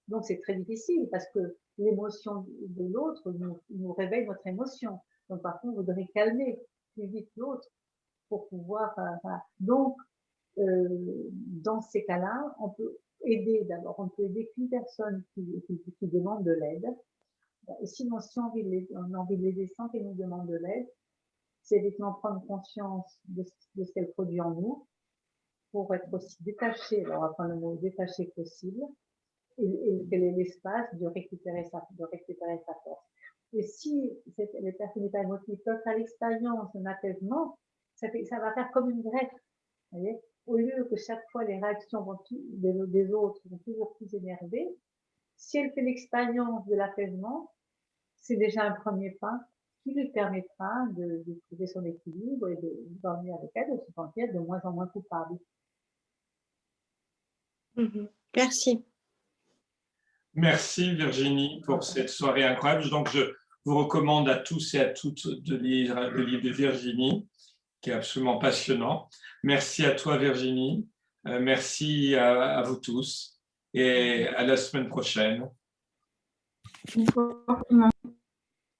Donc, c'est très difficile parce que l'émotion de l'autre nous réveille notre émotion. Donc, par contre, vous devez calmer plus vite l'autre pour pouvoir. Donc, dans ces cas-là, on peut aider d'abord. On peut aider qu'une personne qui demande de l'aide. Et sinon, si on a envie de l'aider sans qu'elle nous demande de l'aide, c'est effectivement prendre conscience de ce qu'elle produit en nous pour être aussi détaché, alors on va prendre le mot détaché possible, et quel est l'espace de récupérer sa force. Et si les personnes hyper émotives peuvent faire l'expérience d'un apaisement, ça va faire comme une greffe. Vous voyez, au lieu que chaque fois les réactions des autres vont toujours plus énerver, si elle fait l'expérience de l'apaisement, c'est déjà un premier pas qui lui permettra de trouver son équilibre et de dormir avec elle, de se sentir de moins en moins coupable. Merci. Merci Virginie pour cette soirée incroyable. Donc, je vous recommande à tous et à toutes de lire le livre de Virginie, qui est absolument passionnant. Merci à toi Virginie, merci à vous tous et à la semaine prochaine. Au revoir.